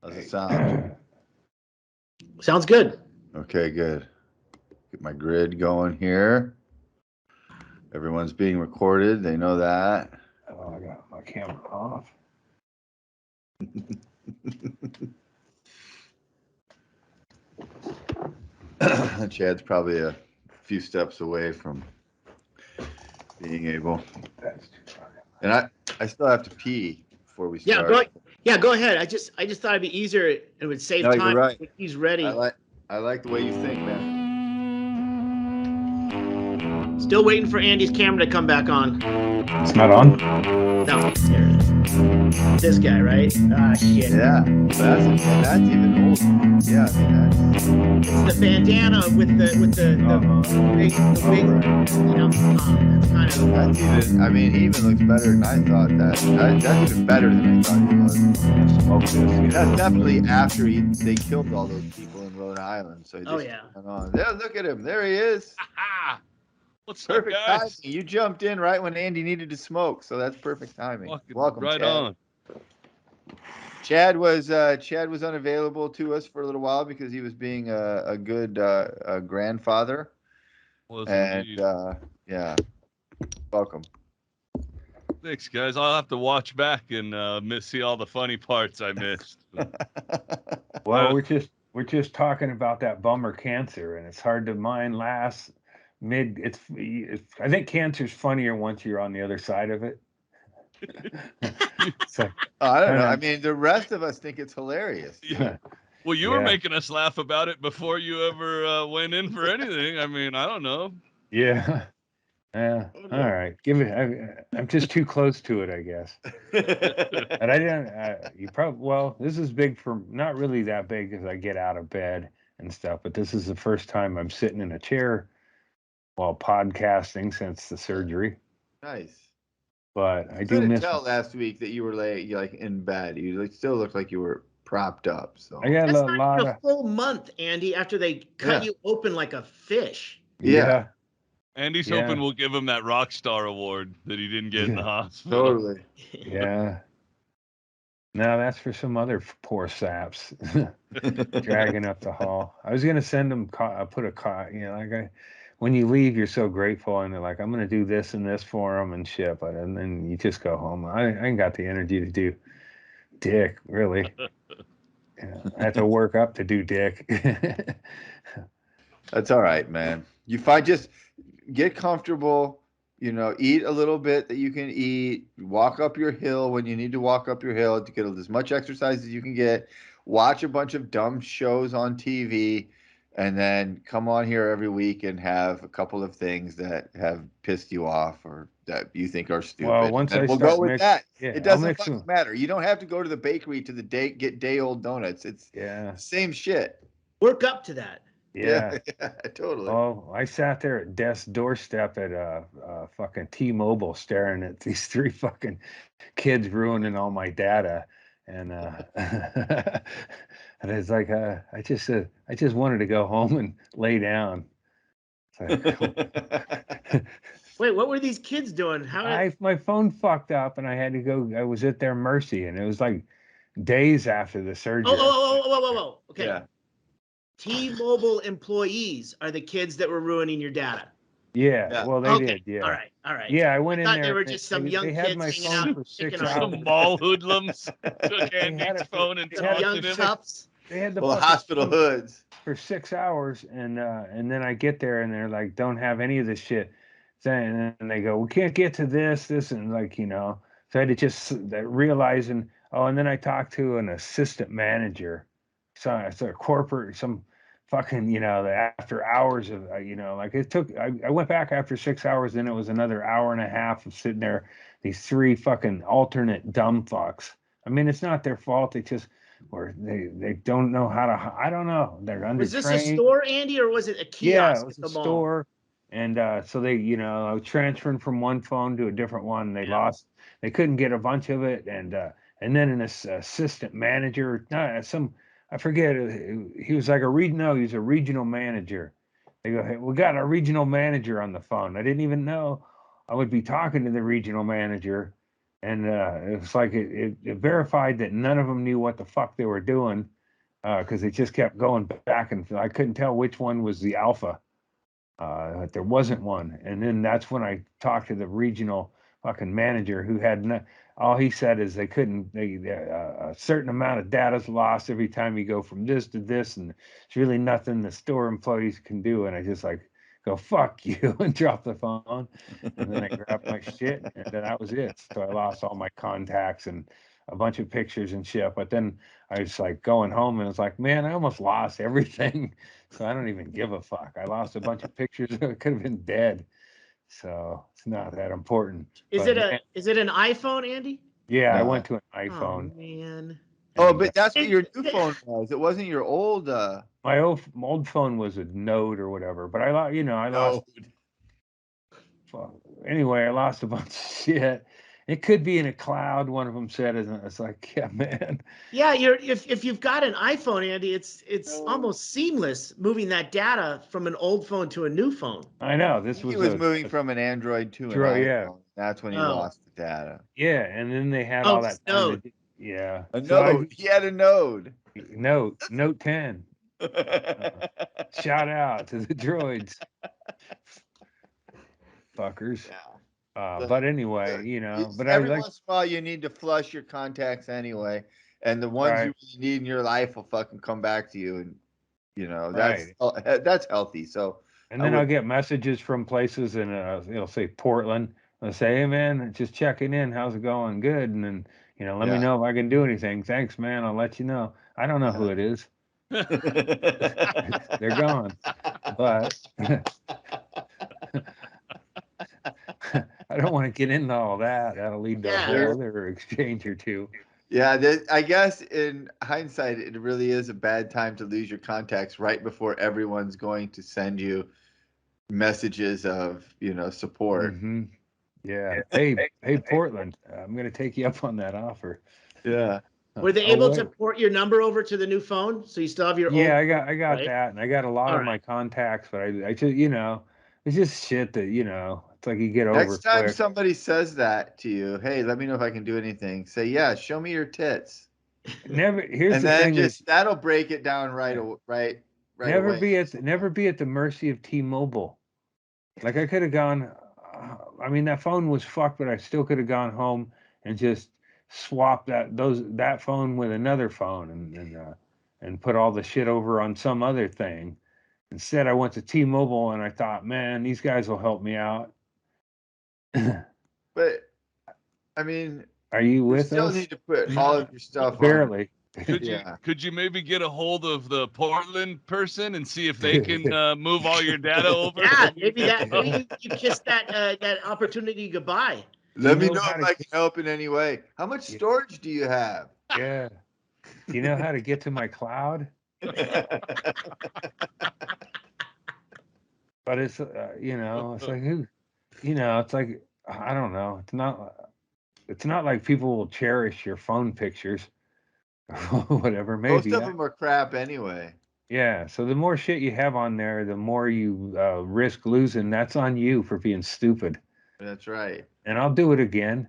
How's it sound? Sounds good. Okay, good. Get my grid going here. Everyone's being recorded. They know that. Oh, I got my camera off. Chad's probably a few steps away from being able. That's too far. And I still have to pee before we Yeah, start. go ahead. I just thought it'd be easier. It would save No, time. you're right. When he's ready. I like the way you think, man. Still waiting for Andy's camera to come back on. It's not on? No, there it is. This guy, right? Ah, shit. Yeah, that's even old. Yeah, I mean It's the bandana with the wig, you know. That's kind of. that's even. I mean, he even looks better than I thought. That's even better than I thought he was. Smoke this. That's definitely after they killed all those people in Rhode Island. So he just went on. Yeah, look at him. There he is. What's Perfect up, guys? timing. You jumped in right when Andy needed to smoke, so that's perfect timing. Welcome, right Chad. on. Chad was unavailable to us for a little while because he was being a good grandfather. Was And indeed. yeah, welcome. Thanks, guys. I'll have to watch back and see all the funny parts I missed. Well, we're just talking about that bummer cancer, and it's hard to mind last mid. It's I think cancer's funnier once you're on the other side of it. It's like, I don't know. I mean, the rest of us think it's hilarious. Yeah. Well, you were Yeah. making us laugh about it before you ever went in for anything. I mean, I don't know. yeah. Yeah. All right. Give it. I'm just too close to it, I guess. And I didn't. You probably. Well, this is big for not really that big as I get out of bed and stuff. But this is the first time I'm sitting in a chair while podcasting since the surgery. Nice. But I do Couldn't miss. tell last week that you were like in bed. You still looked like you were propped up. So I got That's a not lot even of. a full month, Andy. After they cut you open like a fish. Yeah. Andy's Yeah. hoping we'll give him that rock star award that he didn't get in the hospital. Totally. Yeah. No, that's for some other poor saps dragging up the hall. I was gonna send them. Put a you know, like when you leave, you're so grateful, and they're like, "I'm gonna do this and this for them and shit," but and then you just go home. I ain't got the energy to do dick, really. Yeah, I have to work up to do dick. That's all right, man. Just get comfortable, eat a little bit that you can eat, walk up your hill when you need to walk up your hill to get as much exercise as you can get, watch a bunch of dumb shows on TV, and then come on here every week and have a couple of things that have pissed you off or that you think are stupid. Well, once and I we'll start go with mix- that. yeah, It I'll doesn't mix fucking them. matter. You don't have to go to the bakery to get day old donuts. It's Yeah, same shit. Work up to that. yeah. Yeah, totally. Oh, I sat there at desk doorstep at fucking T-Mobile staring at these three fucking kids ruining all my data, and and it's like I just wanted to go home and lay down. It's like, Wait, what were these kids doing? How? my phone fucked up and I had to go. I was at their mercy, and it was like days after the surgery. Oh. Okay. Yeah. T-Mobile employees are the kids that were ruining your data. Yeah, well, they Okay. did. Yeah. All right. Yeah, I went in thought there. they were and just some young they had kids my hanging phone out, for 6 picking on hours. Some mall hoodlums took had Andy's it for- phone and they some had young tossed it in. chups. They had the Well, fucking hospital phone hoods. for 6 hours, and then I get there and they're like, don't have any of this shit. And they go, we can't get to this, and like, so I had to just realizing. Oh, and then I talked to an assistant manager, so it's a corporate, some fucking, after hours of, like it took. I went back after 6 hours, then it was another hour and a half of sitting there. These three fucking alternate dumb fucks. I mean, it's not their fault. They just. Or they don't know how to. I don't know. They're undertrained. Was this a store, Andy, or was it a kiosk? Yeah, it was at a the mall? store, and so they, I was transferring from one phone to a different one. They lost. They couldn't get a bunch of it, and then an assistant manager, I forget. He was like he was a regional manager. They go, hey, we got a regional manager on the phone. I didn't even know I would be talking to the regional manager. And it was like it verified that none of them knew what the fuck they were doing, because they just kept going back and I couldn't tell which one was the alpha. There wasn't one. And then that's when I talked to the regional fucking manager who had all he said is they couldn't, a certain amount of data's lost every time you go from this to this, and it's really nothing the store employees can do. And I just like go, fuck you, and drop the phone. And then I grabbed my shit, and then that was it. So I lost all my contacts and a bunch of pictures and shit. But then I was like going home and it's like, man, I almost lost everything. So I don't even give a fuck. I lost a bunch of pictures. I could have been dead. So it's not that important. Is But it an iPhone, Andy? yeah, I No. went to an Oh iPhone. man. Oh, but that's what It- your new phone was. It wasn't your old. My old phone was a Node or whatever. But I lost, I lost. Anyway, I lost a bunch of shit. It could be in a cloud. One of them said, it's like, yeah, man. Yeah, if you've got an iPhone, Andy, it's almost seamless moving that data from an old phone to a new phone. I know this He was was moving from an Android to an iPhone. yeah. That's when he Oh. lost the data. Yeah, and then they had all that time Node. yeah. A So node. He had a node. Note 10. Shout out to the droids. Fuckers. Yeah. But anyway, but every once in a while you need to flush your contacts anyway, and the ones you really need in your life will fucking come back to you, and that's healthy. So, and then I'll get messages from places and it'll say Portland. They'll say, hey man, just checking in. How's it going? Good. And then let me know if I can do anything. Thanks, man. I'll let you know. I don't know who it is. They're gone. But I don't want to get into all that. That'll lead to a whole other exchange or two. Yeah, I guess in hindsight, it really is a bad time to lose your contacts right before everyone's going to send you messages of, support. Mm-hmm. Yeah. Hey, Portland, I'm going to take you up on that offer. Yeah. Were they able to port your number over to the new phone, so you still have your old? I got that, and I got a lot of my contacts, but I just it's just shit that it's like you get over. Next time somebody says that to you, hey, let me know if I can do anything. Say, yeah, show me your tits. Here's the thing: that'll break it down right away. Never be at the mercy of T-Mobile. Like I could have gone. I mean, that phone was fucked, but I still could have gone home and just swap that phone with another phone and put all the shit over on some other thing. Instead, I went to T-Mobile and I thought, man, these guys will help me out. But I mean, are you with us? You still need to put all of your stuff barely. Could you maybe get a hold of the Portland person and see if they can move all your data over? Yeah, maybe you kissed that opportunity goodbye. Let me know if I can help in any way. How much storage do you have? Yeah. Do you know how to get to my cloud? But it's it's like who, it's like I don't know. It's not like people will cherish your phone pictures or whatever. Maybe most of them are crap anyway. Yeah. So the more shit you have on there, the more you risk losing. That's on you for being stupid. That's right. And I'll do it again.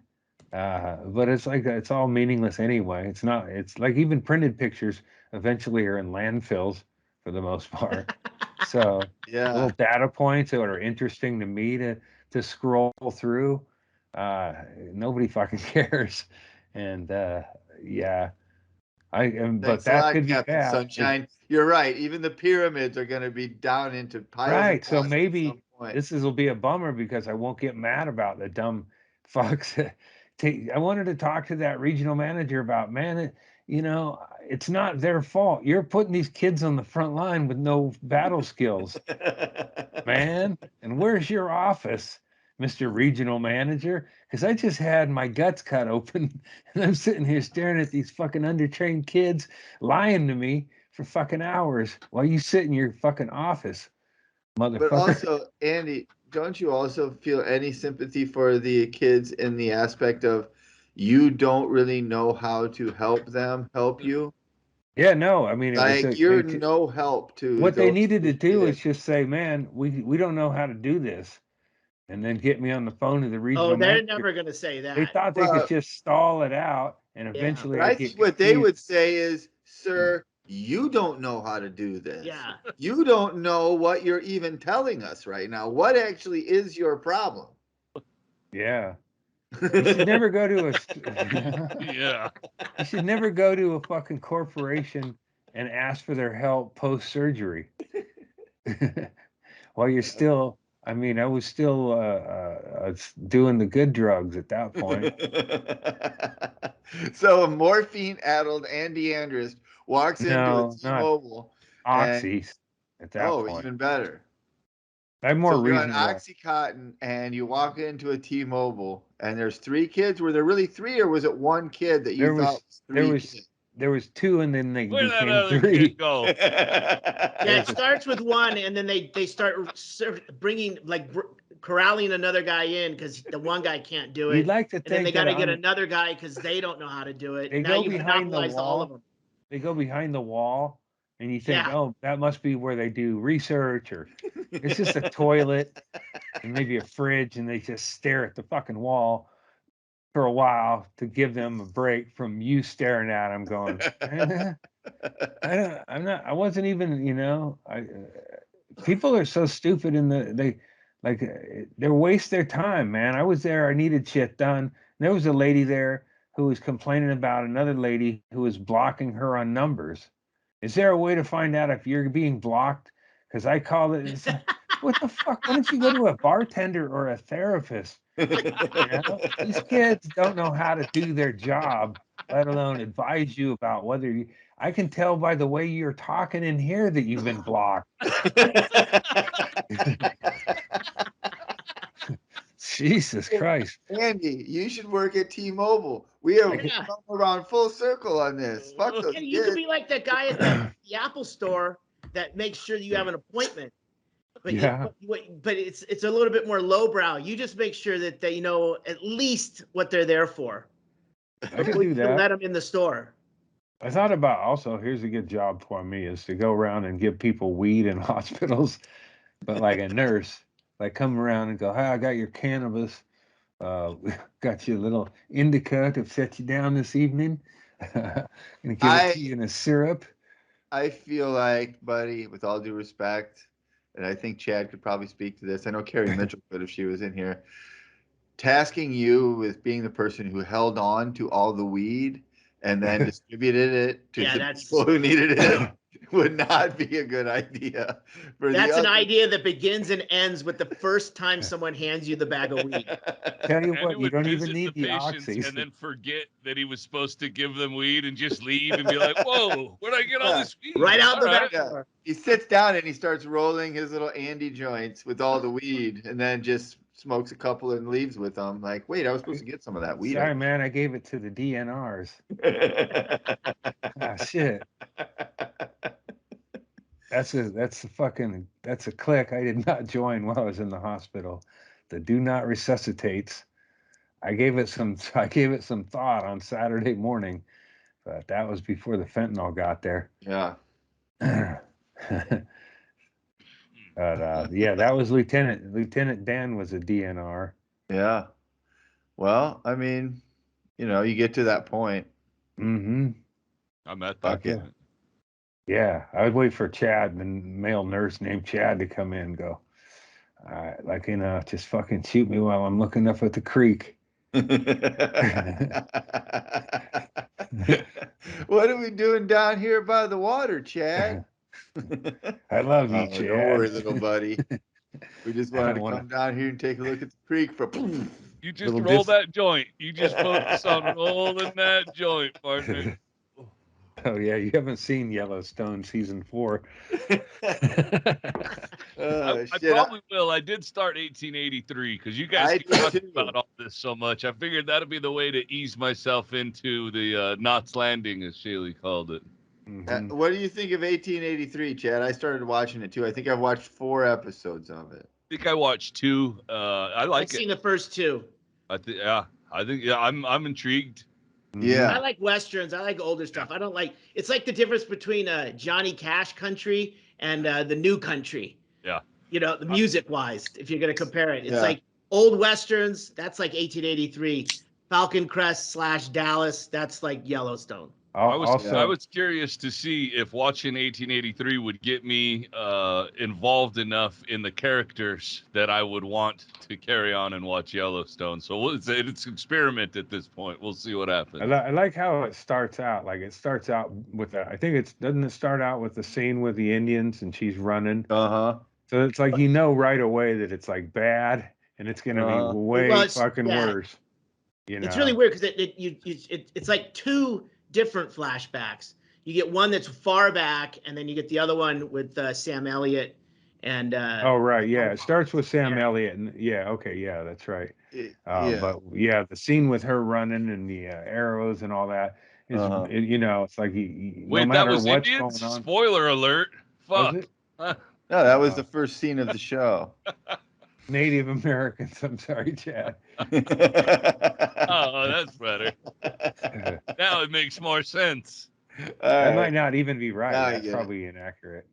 But it's like it's all meaningless anyway. It's not. It's like even printed pictures eventually are in landfills for the most part. So little data points that are interesting to me to scroll through. Nobody fucking cares. And yeah, but that could be bad. Sunshine. You're right. Even the pyramids are going to be down into piles. Right. So maybe this will be a bummer because I won't get mad about the dumb fucks. I wanted to talk to that regional manager about, man, it's not their fault. You're putting these kids on the front line with no battle skills, man. And where's your office, Mr. Regional Manager? Because I just had my guts cut open and I'm sitting here staring at these fucking undertrained kids lying to me for fucking hours while you sit in your fucking office, motherfucker. But also, Andy, don't you also feel any sympathy for the kids in the aspect of you don't really know how to help them help you? Yeah, no, I mean, you're no help to what they needed to do is just say, man, we don't know how to do this. and then get me on the phone to the regional Oh, they're manager. never going to say They that. thought they could just stall it out, and Yeah. eventually But I'd I get think what they would confused. say is, sir, you don't know how to do this. Yeah. You don't know what you're even telling us right now. What actually is your problem? Yeah. You should never go to Yeah. you should never go to a fucking corporation and ask for their help post surgery. While you're still, I mean, I was still doing the good drugs at that point. So a morphine-addled Andy Andrist walks into a No, not T-Mobile, and oxys at that point. even better. I'm more So you're on reasonable. OxyContin, and you walk into a T-Mobile, and there's 3 kids. Were there really 3, or was it 1 kid that you There thought was was 3 kids? there was 2, and then they Where'd that became other 3. kid go? Yeah, it starts with 1, and then they start bringing corralling another guy in because the one guy can't do it. You'd like to And then think they got that to get another guy because they don't know how to do it. they Now go you behind the monopolized all of wall. them. They go behind the wall, and you think, Yeah. oh, that must be where they do research, or it's just a toilet and maybe a fridge, and they just stare at the fucking wall for a while to give them a break from you staring at them, going, I wasn't even, people are so stupid they waste their time, man. I was there, I needed shit done. There was a lady there who was complaining about another lady who was blocking her on numbers. Is there a way to find out if you're being blocked? Because I called it. It's like, what the fuck? Why don't you go to a bartender or a therapist? These kids don't know how to do their job, let alone advise you about whether you. I can tell by the way you're talking in here that you've been blocked. Jesus Christ. Andy, you should work at T-Mobile. We have Yeah. come around full circle on this. Fuck those And you could kids. be like that guy at the Apple store that makes sure you have an appointment. But Yeah. but it's a little bit more lowbrow. You just make sure that they know at least what they're there for. I could do You that. let them in the store. I thought about also, here's a good job for me, is to go around and give people weed in hospitals, but like a nurse, like come around and go, hi, I got your cannabis. Got you a little indica to set you down this evening. Gonna give it to you in a syrup. I feel like, buddy, with all due respect, and I think Chad could probably speak to this. I know Carrie Mitchell could if she was in here. Tasking you with being the person who held on to all the weed and then distributed it to the people who needed it would not be a good idea. That's an idea that begins and ends with the first time someone hands you the bag of weed. Tell you And what, he you would don't even visit need the patients oxys. and then forget that he was supposed to give them weed and just leave and be like, "Whoa, where'd I get all this weed?" Right out the back Yeah. door. He sits down and he starts rolling his little Andy joints with all the weed, and then just smokes a couple and leaves with them. Like, wait, I was supposed to get some of that weed. Sorry, man, I gave it to the DNRs. Ah, shit. That's a clique I did not join while I was in the hospital. The do not resuscitates. I gave it some thought on Saturday morning, but that was before the fentanyl got there. Yeah. But yeah, that was Lieutenant Dan was a DNR. Yeah. Well, I mean, you get to that point. Mm-hmm. I'm at Fuck that it. point. Yeah, I would wait for Chad, and male nurse named Chad, to come in and go, just fucking shoot me while I'm looking up at the creek. What are we doing down here by the water, Chad? I love you, Chad. Don't worry, little buddy. We just wanted to come down here and take a look at the creek for. You just roll that joint. You just focus on rolling that joint, partner. Oh yeah, you haven't seen Yellowstone season 4. I probably will. I did start 1883 because you guys keep talking about all this so much. I figured that'd be the way to ease myself into the Knots Landing, as Shaley called it. Mm-hmm. What do you think of 1883, Chad? I started watching it too. I think I've watched 4 episodes of it. I think I watched 2. I like it. I've seen the first 2. I think I'm intrigued. Yeah. I like westerns. I like older stuff. I don't like. It's like the difference between Johnny Cash country and the new country. Yeah. The music wise, if you're gonna compare it, it's like old westerns, that's like 1883. Falcon Crest / Dallas, that's like Yellowstone. I was curious to see if watching 1883 would get me involved enough in the characters that I would want to carry on and watch Yellowstone. So it's an experiment at this point. We'll see what happens. I like how it starts out. Like it starts out with I think doesn't it start out with the scene with the Indians and she's running. Uh-huh. So it's like right away that it's like bad and it's gonna be way fucking worse. You know? It's really weird because it's like two different flashbacks. You get one that's far back, and then you get the other one with Sam Elliott and. Oh right, yeah. It starts with Sam Elliott, and that's right. But the scene with her running and the arrows and all that is, it's like no matter what's Indians? Going on. Spoiler alert! Fuck. No, that was the first scene of the show. Native Americans. I'm sorry, Chad. Oh, that's better. Now it makes more sense. That might not even be right. That's probably inaccurate.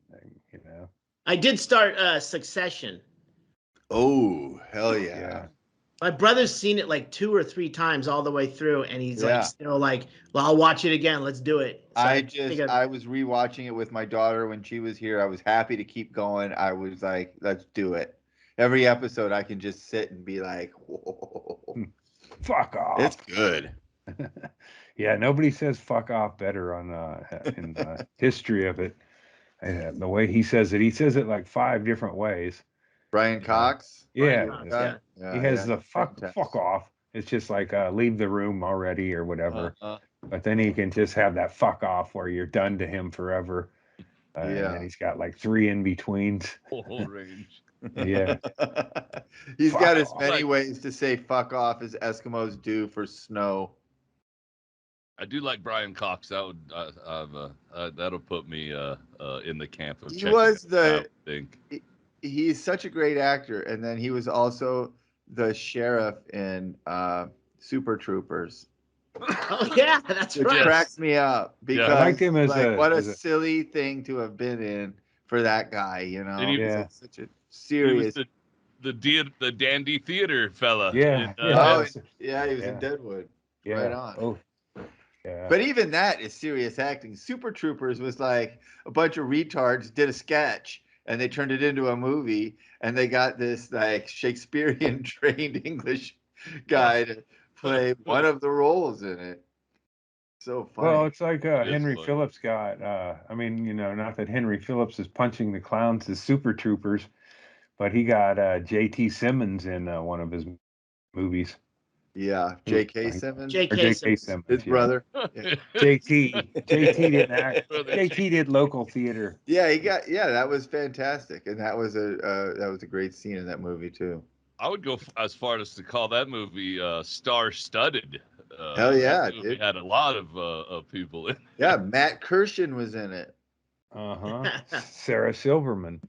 I did start Succession. Oh, hell yeah. My brother's seen it like 2 or 3 times all the way through, and he's like still like, well, I'll watch it again. Let's do it. So I was rewatching it with my daughter when she was here. I was happy to keep going. I was like, let's do it. Every episode I can just sit and be like, whoa. Fuck off. It's good. Yeah, nobody says fuck off better in the history of it. The way he says it like 5 different ways. Brian Cox? Yeah. He has the fuck off. It's just like leave the room already or whatever. But then he can just have that fuck off where you're done to him forever. And then he's got like 3 in betweens. Whole range. Yeah. He's got as many ways to say fuck off as Eskimos do for snow. I do like Brian Cox. That would that'll put me in the camp of he's such a great actor, and then he was also the sheriff in Super Troopers. Oh yeah, that's right. It cracks me up because I liked him as what a silly thing to have been in for that guy, And he was such a serious. He was the dandy theater fella. Yeah. He was in Deadwood. Yeah. Right on. Oh. Yeah. But even that is serious acting. Super Troopers was like a bunch of retards did a sketch and they turned it into a movie, and they got this like Shakespearean trained English guy to play one of the roles in it. So funny. Well, it's like Henry Phillips got. Not that Henry Phillips is punching the clowns as Super Troopers, but he got J.T. Simmons in one of his movies. Yeah, J.K. Simmons. J.K. Simmons, his brother. Yeah. J.T. didn't act. J.T. did local theater. Yeah, that was fantastic, and that was a great scene in that movie too. I would go as far as to call that movie star-studded. Hell yeah, it had a lot of people in it. Yeah, Matt Kirshen was in it. Sarah Silverman.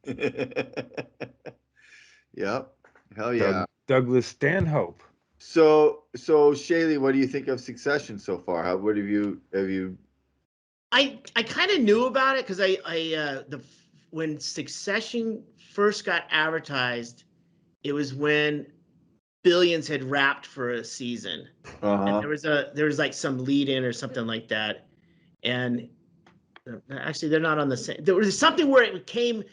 Yep. Hell yeah. Douglas Stanhope. So Shaylee, what do you think of Succession so far? What have you? I kind of knew about it because when Succession first got advertised, it was when Billions had wrapped for a season. And there was like some lead in or something like that, and actually they're not on the same. There was something where it came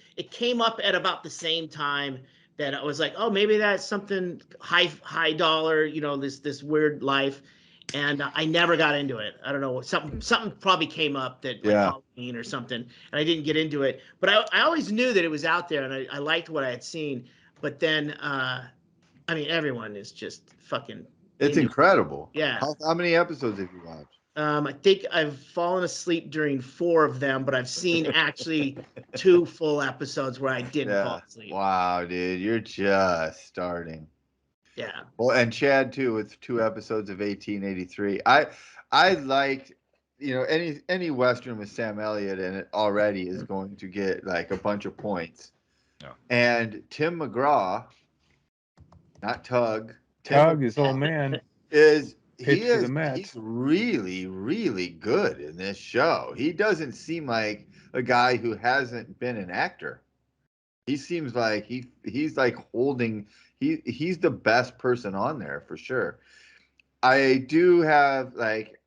up at about the same time. That I was like, oh, maybe that's something high dollar, this weird life, and I never got into it. I don't know, something probably came up that Halloween or something, and I didn't get into it. But I always knew that it was out there, and I liked what I had seen. But then, everyone is just fucking. It's incredible. Yeah. How many episodes have you watched? I think I've fallen asleep during 4 of them, but I've seen actually 2 full episodes where I didn't fall asleep. Wow, dude, you're just starting. Yeah. Well, and Chad too with 2 episodes of 1883. I liked, any Western with Sam Elliott in it already is going to get like a bunch of points. Yeah. And Tim McGraw, not Tug. Tug is old man. He's really, really good in this show. He doesn't seem like a guy who hasn't been an actor. He seems like he's like holding he's the best person on there for sure. I do have like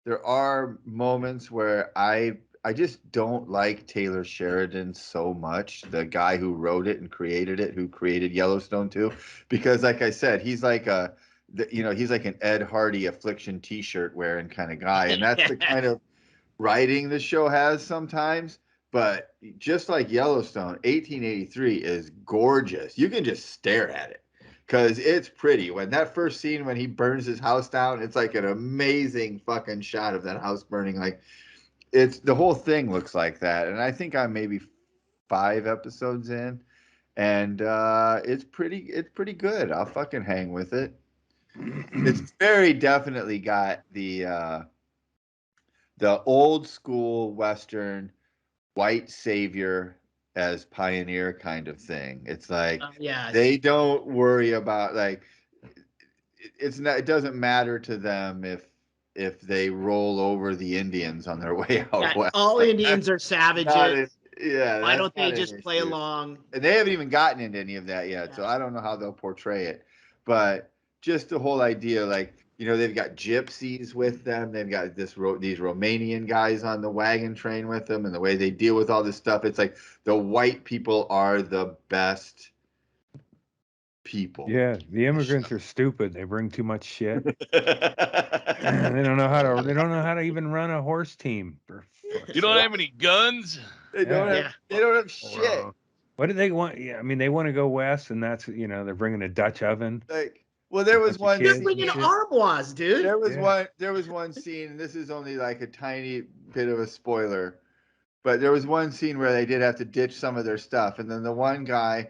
there are moments where I just don't like Taylor Sheridan so much, the guy who wrote it and created it, who created Yellowstone too, because like I said, he's like he's like an Ed Hardy Affliction T-shirt wearing kind of guy, and that's the kind of writing the show has sometimes. But just like Yellowstone, 1883 is gorgeous. You can just stare at it because it's pretty. When that first scene when he burns his house down, it's like an amazing fucking shot of that house burning. Like it's the whole thing looks like that. And I think I'm maybe 5 episodes in, and it's pretty good. I'll fucking hang with it. It's very definitely got the old school Western white savior as pioneer kind of thing. It's like Yeah. they don't worry about like it's not. It doesn't matter to them if they roll over the Indians on their way out Yeah, west. all Like, Indians are not savages. yeah, Why that's don't they not an just play issue. along? And they haven't even gotten into any of that yet, so Yeah. I don't know how they'll portray it. But just the whole idea, like they've got gypsies with them, they've got these Romanian guys on the wagon train with them, and the way they deal with all this stuff, it's like the white people are the best people. Yeah, the immigrants are stupid. They bring too much shit. They don't know how to. They don't know how to even run a horse team. For fuck's You don't sake. have any guns? They don't Yeah. have. They don't have shit. What do they want? Yeah, I mean, they want to go west, and that's they're bringing a Dutch oven. Like, well, there was one They're kids scene. bringing shit. armoires, dude. There was Yeah. one scene, and this is only like a tiny bit of a spoiler, but there was one scene where they did have to ditch some of their stuff, and then the one guy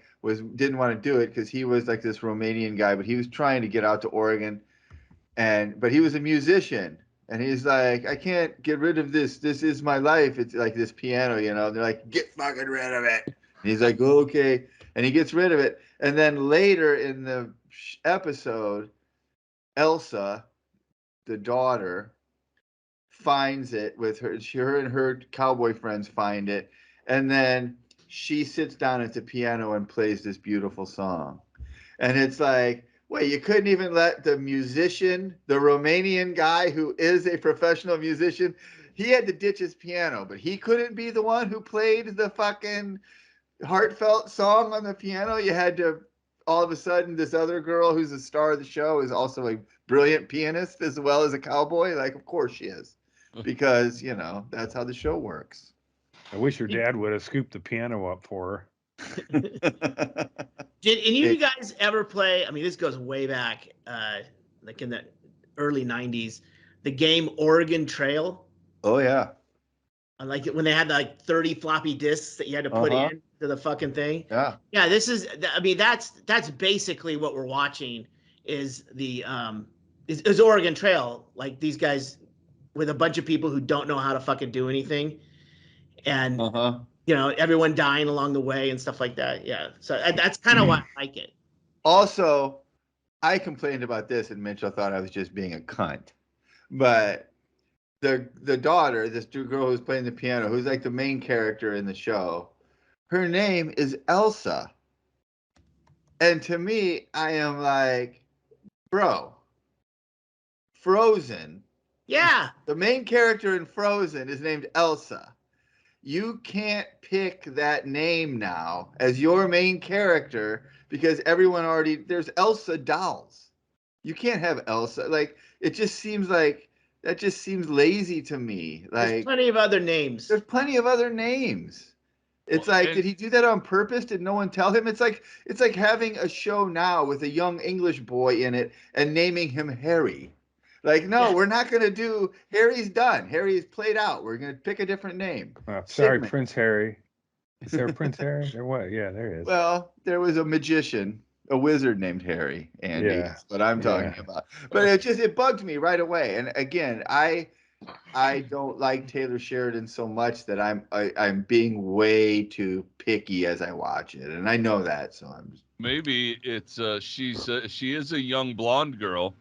didn't want to do it because he was like this Romanian guy, but he was trying to get out to Oregon, but he was a musician, and he's like, I can't get rid of this. This is my life. It's like this piano, And they're like, get fucking rid of it. And he's like, okay, and he gets rid of it, and then later in the episode, Elsa, the daughter, finds it with her and her cowboy friends find it, and then she sits down at the piano and plays this beautiful song. And it's like, wait, you couldn't even let the musician, the Romanian guy who is a professional musician, he had to ditch his piano, but he couldn't be the one who played the fucking heartfelt song on the piano. You had to all of a sudden this other girl who's the star of the show is also a brilliant pianist as well as a cowboy. Like, of course she is, because that's how the show works. I wish her dad would have scooped the piano up for her. Did any of you guys ever play? I mean, this goes way back, like in the early '90s. The game Oregon Trail. Oh yeah. Like when they had like 30 floppy disks that you had to put in to the fucking thing. Yeah. Yeah, this is. I mean, that's basically what we're watching. Is the is Oregon Trail, like these guys with a bunch of people who don't know how to fucking do anything, and everyone dying along the way and stuff like that. Yeah, so that's kind of why I like it. Also, I complained about this, and Mitchell thought I was just being a cunt, but the daughter, this girl who's playing the piano, who's like the main character in the show, her name is Elsa. And to me, I am like, bro, Frozen. Yeah. The main character in Frozen is named Elsa. You can't pick that name now as your main character because everyone already, there's Elsa dolls. You can't have Elsa. Like, it just seems like, that just seems lazy to me. Like, there's plenty of other names. There's plenty of other names. It's like, did he do that on purpose? Did no one tell him? It's like having a show now with a young English boy in it and naming him Harry. Like, no, we're not going to do, Harry's done. Harry's played out. We're going to pick a different name. Sorry, Sigmund. Prince Harry. Is there a Prince Harry? Or what? Yeah, there is. Well, there was a magician, a wizard named Harry, Andy. Yeah. That's what I'm talking about. But it bugged me right away. And again, I don't like Taylor Sheridan so much that I'm being way too picky as I watch it, and I know that. So I'm just... Maybe it's she is a young blonde girl.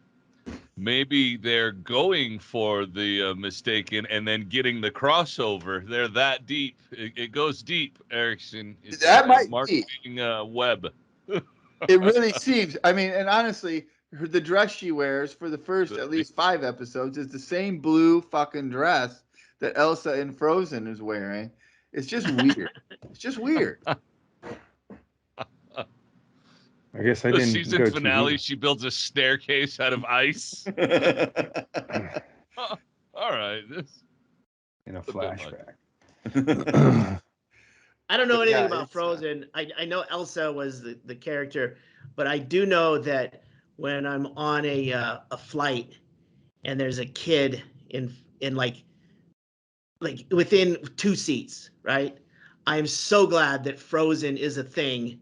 Maybe they're going for the mistaken and then getting the crossover. They're that deep. It goes deep, Erickson. It's that might marketing web. It really seems. I mean, and honestly, the dress she wears for the first at least 5 episodes is the same blue fucking dress that Elsa in Frozen is wearing. It's just weird. It's just weird. I guess I The didn't season go finale, TV. she builds a staircase out of ice. All right. This In a a bit much. flashback. I don't know But anything yeah, about it's, Frozen. I know Elsa was the character, but I do know that when I'm on a flight and there's a kid in like within 2 seats, right? I'm so glad that Frozen is a thing,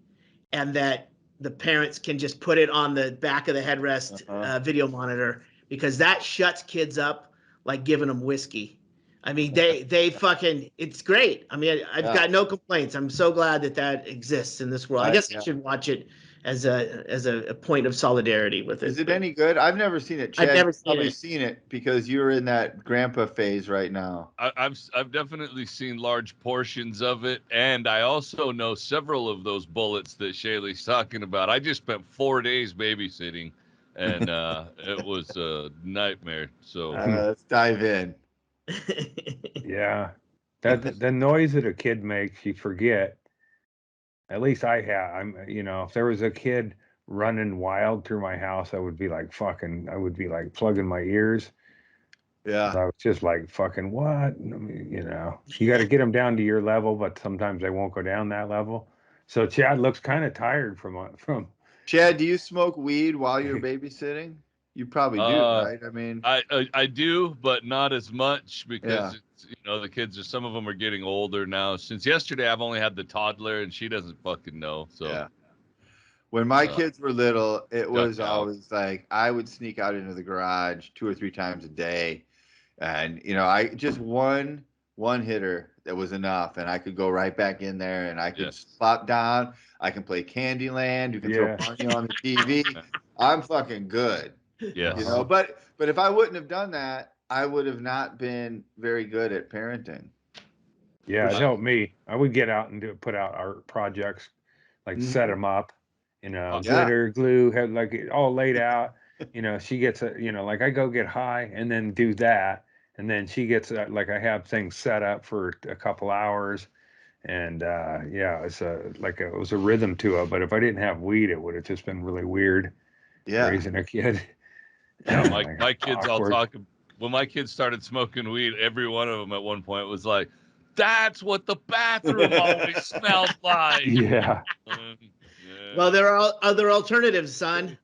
and that the parents can just put it on the back of the headrest video monitor, because that shuts kids up like giving them whiskey. I mean, they fucking, it's great. I mean, I've got no complaints. I'm so glad that that exists in this world. I guess I should watch it as a point of solidarity with it. Is it any good? I've never seen it. Chad, I've never you've seen probably it. seen it because you're in that grandpa phase right now. I've definitely seen large portions of it, and I also know several of those bullets that Shaylee's talking about. I just spent 4 days babysitting, and it was a nightmare. So Let's dive in. Yeah. That the noise that a kid makes, you forget. At least I have. If there was a kid running wild through my house, I would be like I would be like plugging my ears. Yeah. I was just like, fucking what? I mean, you got to get them down to your level, but sometimes they won't go down that level. So Chad looks kind of tired from. Chad, do you smoke weed while you're babysitting? You probably do, right? I mean, I do, but not as much because Yeah. the kids some of them are getting older now. Since yesterday, I've only had the toddler, and she doesn't fucking know. So yeah. When my kids were little, it was ducked out. always like I would sneak out into the garage 2 or 3 times a day, and I just one hitter that was enough, and I could go right back in there, and I could Yes. plop down. I can play Candyland. You can throw Yeah. Barney on the TV. I'm fucking good, Yes. But if I wouldn't have done that, I would have not been very good at parenting. Yeah, it helped me. I would get out and put out art projects, like set them up, Yeah. glitter, glue, had like it all laid out. She gets like I go get high and then do that, and then she gets like I have things set up for a couple hours, and yeah, it's it was a rhythm to it. But if I didn't have weed, it would have just been really weird raising a kid. Yeah, Like, my kids all awkward. talk. When my kids started smoking weed, every one of them at one point was like, "That's what the bathroom always smelled like." Yeah. Well, there are other alternatives, son.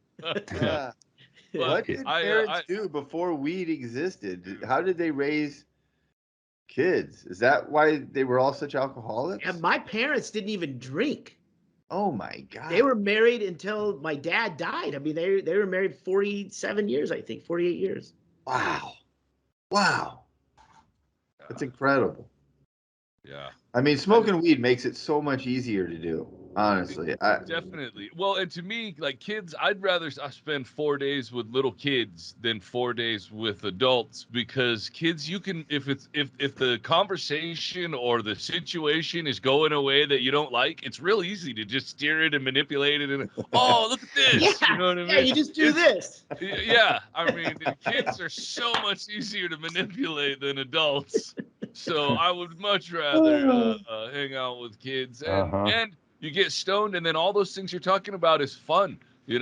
Yeah. What did parents do before weed existed? How did they raise kids? Is that why they were all such alcoholics? And my parents didn't even drink. Oh my God. They were married until my dad died. I mean, they were married 47 years, I think, 48 years. Wow. That's incredible. Yeah. I mean, smoking weed makes it so much easier to do, honestly. Definitely. Well, and to me, like kids, I'd rather spend 4 days with little kids than 4 days with adults, because kids, you can, if the conversation or the situation is going a way that you don't like, it's real easy to just steer it and manipulate it. And oh, look at this. Yeah, You know what I mean? Yeah, you just do this. Yeah. I mean, kids are so much easier to manipulate than adults. So I would much rather hang out with kids, and you get stoned, and then all those things you're talking about is fun. The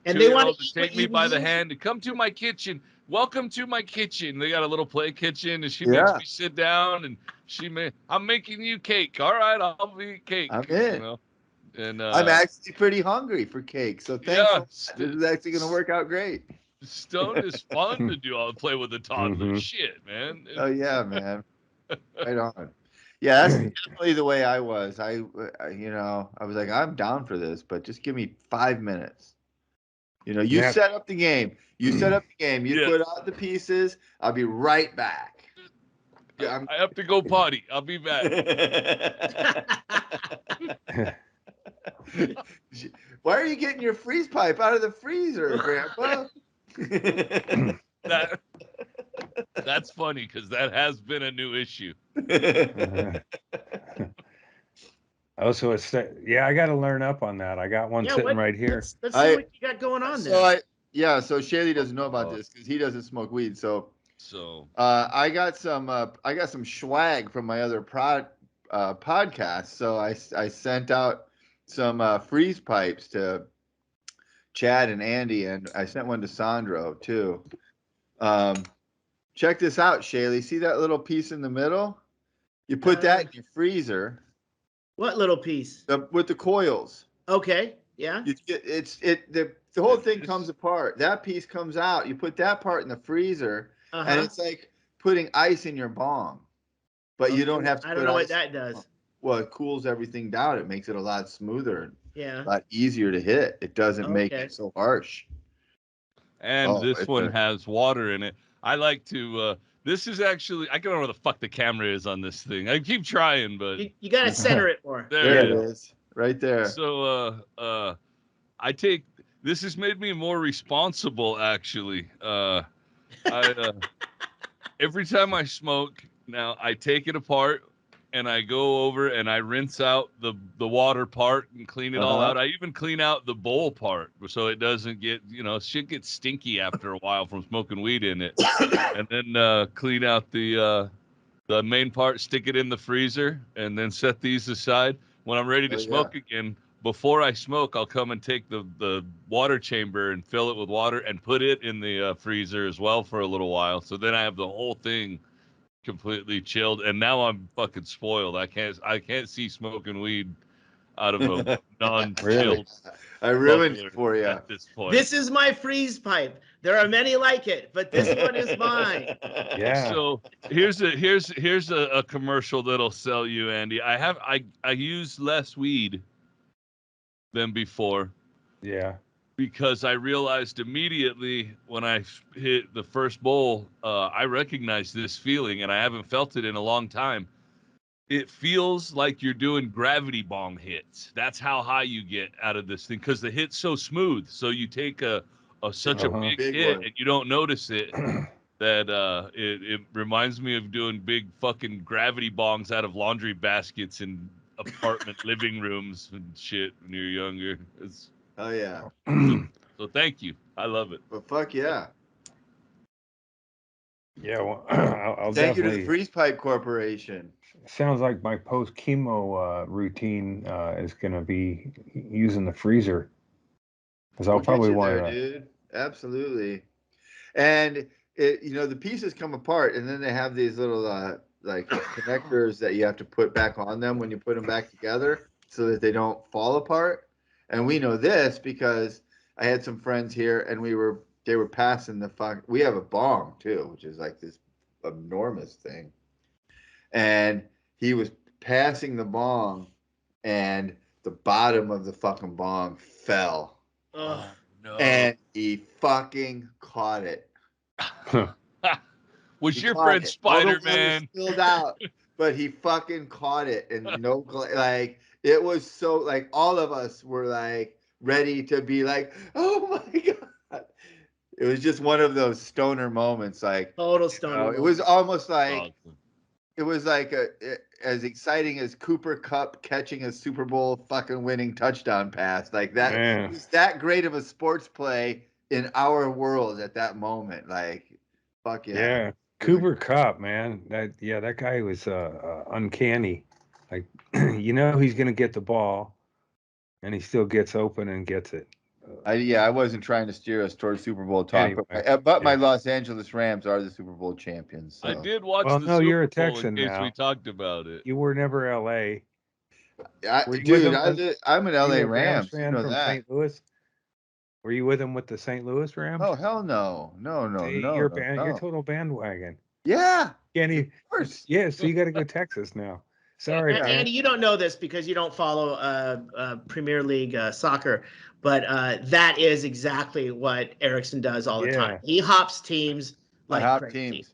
And they want two-year-old to to take me by the hand and come to my kitchen. Welcome to my kitchen. They got a little play kitchen, and she makes me sit down, and I'm making you cake. All right, I'll be cake. I'm in. And I'm actually pretty hungry for cake, so thanks. This is actually going to work out great. Stoned is fun to do. I'll play with a toddler. Shit, man. Oh yeah, man. Right on. Yeah, that's definitely the way I was. I was like, I'm down for this, but just give me 5 minutes. You set up the game. You put out the pieces. I'll be right back. I have to go potty. I'll be back. Why are you getting your freeze pipe out of the freezer, Grandpa? That's funny, because that has been a new issue. Oh, so it's yeah. I got to learn up on that. I got one sitting right here. Let's see what you got going on there. So Shaley doesn't know about this because he doesn't smoke weed. So I got some swag from my other podcast. So I sent out some freeze pipes to Chad and Andy, and I sent one to Sandro too. Check this out, Shaley. See that little piece in the middle? You put that in your freezer. What little piece? With the coils. Okay. Yeah. The whole thing comes apart. That piece comes out. You put that part in the freezer, and it's like putting ice in your bong. But you don't have to. I don't know what that does. Well, it cools everything down. It makes it a lot smoother. Yeah. A lot easier to hit. It doesn't make it so harsh. And this one has water in it. I like to. This is actually. I don't know where the fuck the camera is on this thing. I keep trying, but you got to center it more. There it is, right there. So, I take. This has made me more responsible. Actually, every time I smoke now, I take it apart and I go over and I rinse out the water part and clean it all out. I even clean out the bowl part so it doesn't get, shit gets stinky after a while from smoking weed in it. And then clean out the main part, stick it in the freezer, and then set these aside. When I'm ready to smoke again, before I smoke, I'll come and take the water chamber and fill it with water and put it in the freezer as well for a little while. So then I have the whole thing completely chilled, and now I'm fucking spoiled. I can't see smoking weed out of a non-chilled. I ruined it for you at this point. This is my freeze pipe. There are many like it, but this one is mine. Yeah. So here's a commercial that'll sell you, Andy. I use less weed than before. Yeah. Because I realized immediately when I hit the first bowl, I recognized this feeling, and I haven't felt it in a long time. It feels like you're doing gravity bong hits. That's how high you get out of this thing, because the hit's so smooth. So you take such a big hit one, and you don't notice it. That it reminds me of doing big fucking gravity bongs out of laundry baskets in apartment living rooms and shit when you're younger. Oh yeah. So thank you. I love it. But fuck yeah. Yeah. Well, I'll thank you to the Freeze Pipe Corporation. Sounds like my post chemo routine is going to be using the freezer, because I'll probably want to. Dude. Absolutely. And the pieces come apart, and then they have these little like connectors that you have to put back on them when you put them back together, so that they don't fall apart. And we know this because I had some friends here, and they were passing we have a bong too, which is like this enormous thing. And he was passing the bong, and the bottom of the fucking bong fell. Oh, no. And he fucking caught it. Was your friend Spider-Man? Spilled out, but he fucking caught it, and it was so like all of us were like ready to be like, oh my god! It was just one of those stoner moments, like total stoner. It was almost like it was like as exciting as Cooper Kupp catching a Super Bowl fucking winning touchdown pass, like that. It was that great of a sports play in our world at that moment, like fuck yeah. Yeah, Cooper Kupp, man, that guy was uncanny. Like, he's gonna get the ball, and he still gets open and gets it. I wasn't trying to steer us towards Super Bowl talk, anyway, but my Los Angeles Rams are the Super Bowl champions. So. I did watch the Super Bowl you're a Texan in case now. we talked about it. You were never L.A. I'm an L.A. Rams fan from St. Louis. Were you with him with the St. Louis Rams? Oh hell no. You're total bandwagon. Yeah. Of course. Yeah, so you got to go Texas now. Sorry, Andy, you don't know this because you don't follow Premier League soccer, but that is exactly what Erickson does all the time. He hops teams like crazy.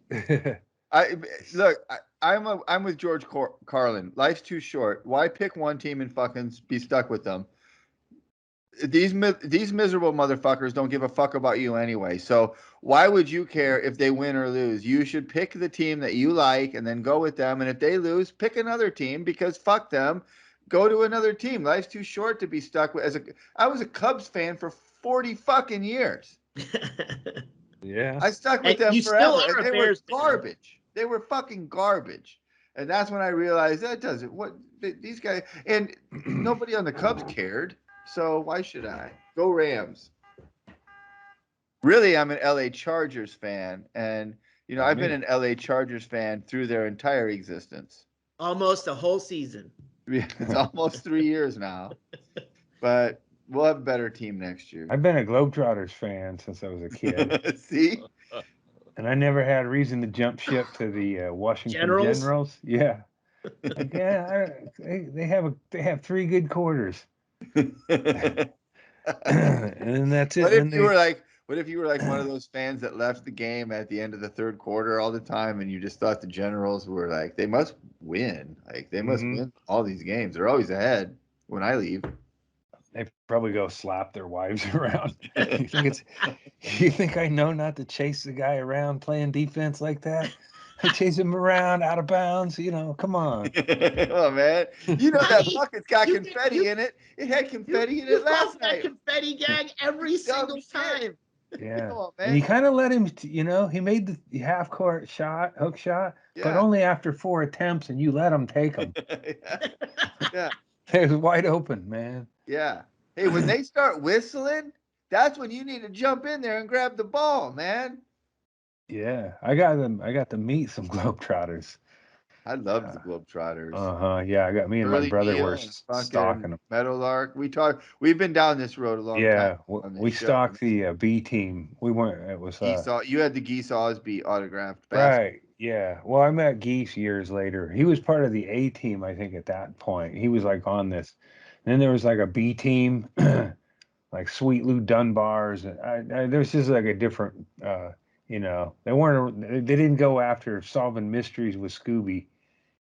I'm with George Carlin. Life's too short. Why pick one team and fucking be stuck with them? These miserable motherfuckers don't give a fuck about you anyway. So why would you care if they win or lose? You should pick the team that you like and then go with them. And if they lose, pick another team, because fuck them. go to another team. Life's too short to be stuck with. I was a Cubs fan for 40 fucking years. Yeah. I stuck with And them you still forever, are and a they were Bears fan. garbage. They were fucking garbage, and that's when I realized that doesn't what these guys and nobody on the Cubs cared. So why should I go Rams? Really, I'm an LA Chargers fan, and I've been an LA Chargers fan through their entire existence. Almost a whole season. It's almost 3 years now, but we'll have a better team next year. I've been a Globetrotters fan since I was a kid. See? And I never had a reason to jump ship to the Washington Generals? Generals. Yeah. Like, yeah, they have 3 good quarters. And that's it. What And if you were like one of those fans that left the game at the end of the third quarter all the time, and you just thought the Generals were like, they must win. Like they must win all these games. They're always ahead when I leave. they probably go slap their wives around. You think I know not to chase the guy around playing defense like that? I chase him around out of bounds. Come on. Oh man, that bucket's got You- confetti you- in it. It had confetti in You it last broke that night. confetti gag every single shit. time. Yeah. Come on, And man. you kind of let him, he made the half court shot, hook shot, but Yeah. only after 4 attempts, and you let him take them. Yeah. It was wide open, man. Yeah. Hey, when they start whistling, that's when you need to jump in there and grab the ball, man. Yeah, I got to meet some Globetrotters. I love the Globetrotters. Yeah, me and my Shirley brother Neal were and stalking fucking them. Meadowlark. We've been down this road a long Yeah, time. on this we show. stalked the B team. We weren't. It was You had the Geese Osby autographed right. basket. Yeah. Well, I met Geese years later. He was part of the A team, I think, at that point. He was like on this. And then there was like a B team, like Sweet Lou Dunbar's. There's just like a different. They weren't. They didn't go after solving mysteries with Scooby.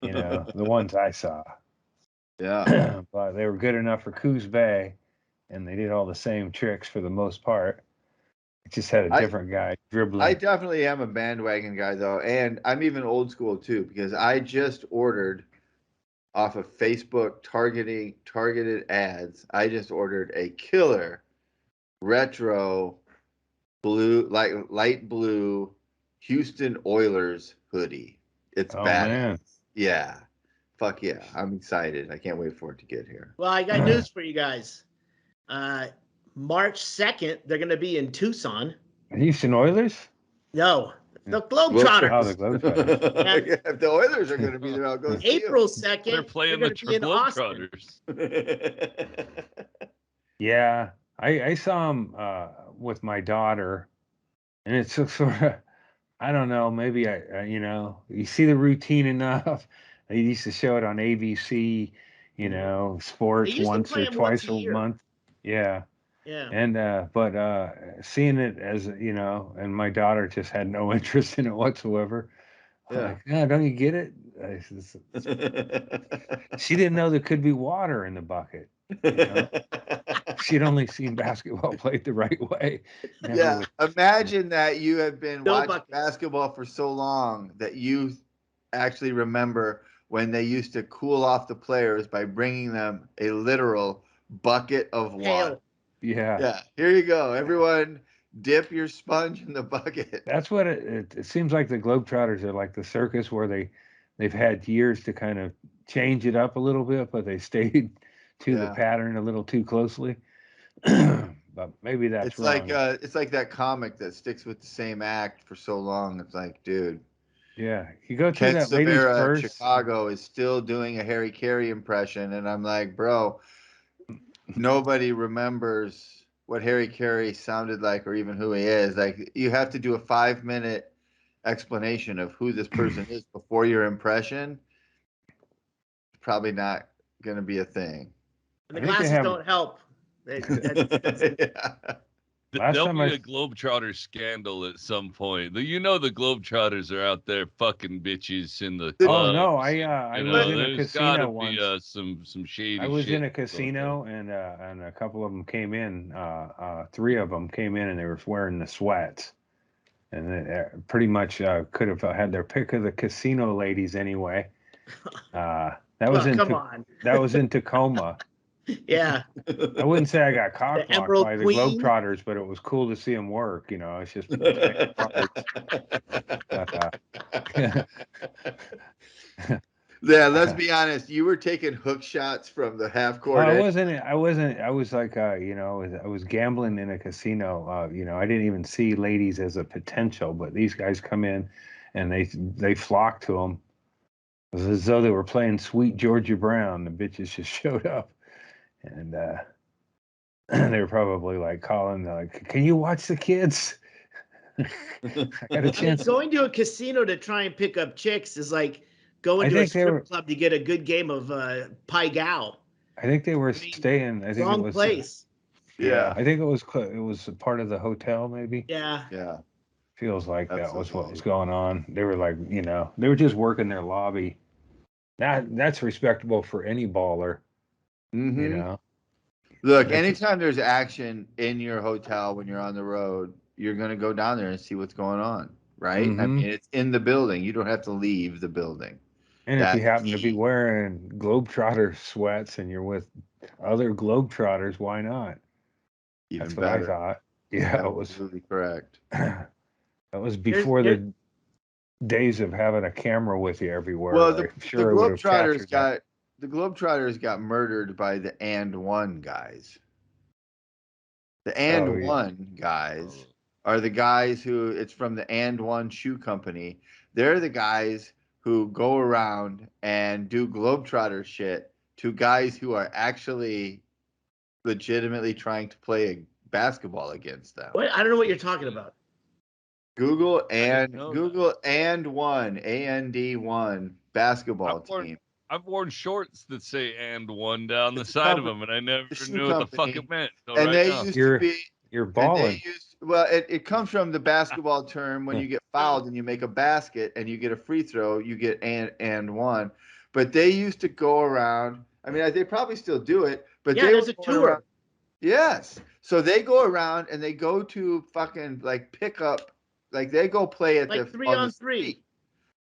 The ones I saw. Yeah. But they were good enough for Coos Bay, and they did all the same tricks for the most part. It just had a different guy dribbling. I definitely am a bandwagon guy though, and I'm even old school too because I just ordered off of Facebook targeted ads. I just ordered a killer retro blue, light blue Houston Oilers hoodie. It's badass. Man. Yeah. Fuck yeah. I'm excited. I can't wait for it to get here. Well, I got news for you guys. March 2nd, they're going to be in Tucson. Houston Oilers? No, the Globetrotters. Oh, the Globetrotters. Yeah, if the Oilers are going to be there, I'll go see April 2nd, They're playing the Globetrotters. Yeah, I saw him with my daughter, and it's sort of, I don't know, maybe you see the routine enough. They used to show it on ABC, sports once or twice a month. Yeah. Yeah. And but seeing it as and my daughter just had no interest in it whatsoever. Yeah. Like, no, don't you get it? She didn't know there could be water in the bucket. She'd only seen basketball played the right way. Yeah. Imagine that you have been No watching bucket. basketball for so long that you actually remember when they used to cool off the players by bringing them a literal bucket of water. Hail. Yeah. Yeah. Here you go. Everyone dip your sponge in the bucket. That's what it seems like. The Globetrotters are like the circus where they've had years to kind of change it up a little bit, but they stayed to the pattern a little too closely. But maybe that's wrong. It's like that comic that sticks with the same act for so long. It's like, dude. Yeah, you go to Ken that ladies Severa first. Chicago is still doing a Harry Carey impression, and I'm like, bro, nobody remembers what Harry Carey sounded like or even who he is. Like, you have to do a 5-minute explanation of who this person is before your impression. It's probably not going to be a thing. And the glasses don't help. There'll be a Globetrotter scandal at some point. The Globetrotters are out there fucking bitches in the clubs. Oh no, I was in a casino once. Some shady. I was shit in a casino and a couple of them came in. 3 of them came in and they were wearing the sweats, and they pretty much could have had their pick of the casino ladies anyway. That was Oh, in come on. that was in Tacoma. Yeah. I wouldn't say I got cock The blocked Emerald by the Queen. Globetrotters, but it was cool to see them work. You know, it's just playing cards. Yeah, let's be honest. You were taking hook shots from the half court. I wasn't. I wasn't. I was like, you know, I was gambling in a casino. You know, I didn't even see ladies as a potential, but these guys come in, and they flock to them. It was as though they were playing Sweet Georgia Brown. The bitches just showed up, and they were probably like calling, like, "Can you watch the kids?" I got a I mean, chance. going to a casino to try and pick up chicks is like going I to a think they strip were. club to get a good game of Pai Gow. I think they were I mean, staying. I think it Wrong was. place. Yeah. I think it was. It was a part of the hotel, maybe. Yeah. Yeah. Feels like that was what Absolutely. was going on. They were like, you know, they were just working their lobby. That's respectable for any baller, Mm-hmm. you know. Look, anytime there's action in your hotel when you're on the road, you're going to go down there and see what's going on, right? I mean, it's in the building. You don't have to leave the building. And if you That's happen to be key. wearing Globetrotter sweats and you're with other Globetrotters, why not? Even That's what better. I thought. Yeah, it was. Absolutely correct. That was before the days of having a camera with you everywhere. Well, I'm sure it would have captured that. The Globetrotters got murdered by the And One guys. The Oh, And yeah. One guys are the guys who it's from the And One shoe company. They're the guys who go around and do Globetrotter shit to guys who are actually legitimately trying to play basketball against them. What? I don't know what you're talking about. Google didn't know And One AND1 basketball team. I've worn shorts that say "and one" down the It's a side of company- them, and I never the shoe knew what the fuck company, it meant. So and right they now. used to be. You're And balling. it comes from the basketball term when you get fouled and you make a basket and you get a free throw, you get and one. But they used to go around. I mean, they probably still do it, but Yeah, they there's were a going tour. around. Yes. So they go around and they go to fucking like pick up, like they go play at Like the 3 on on the 3. street.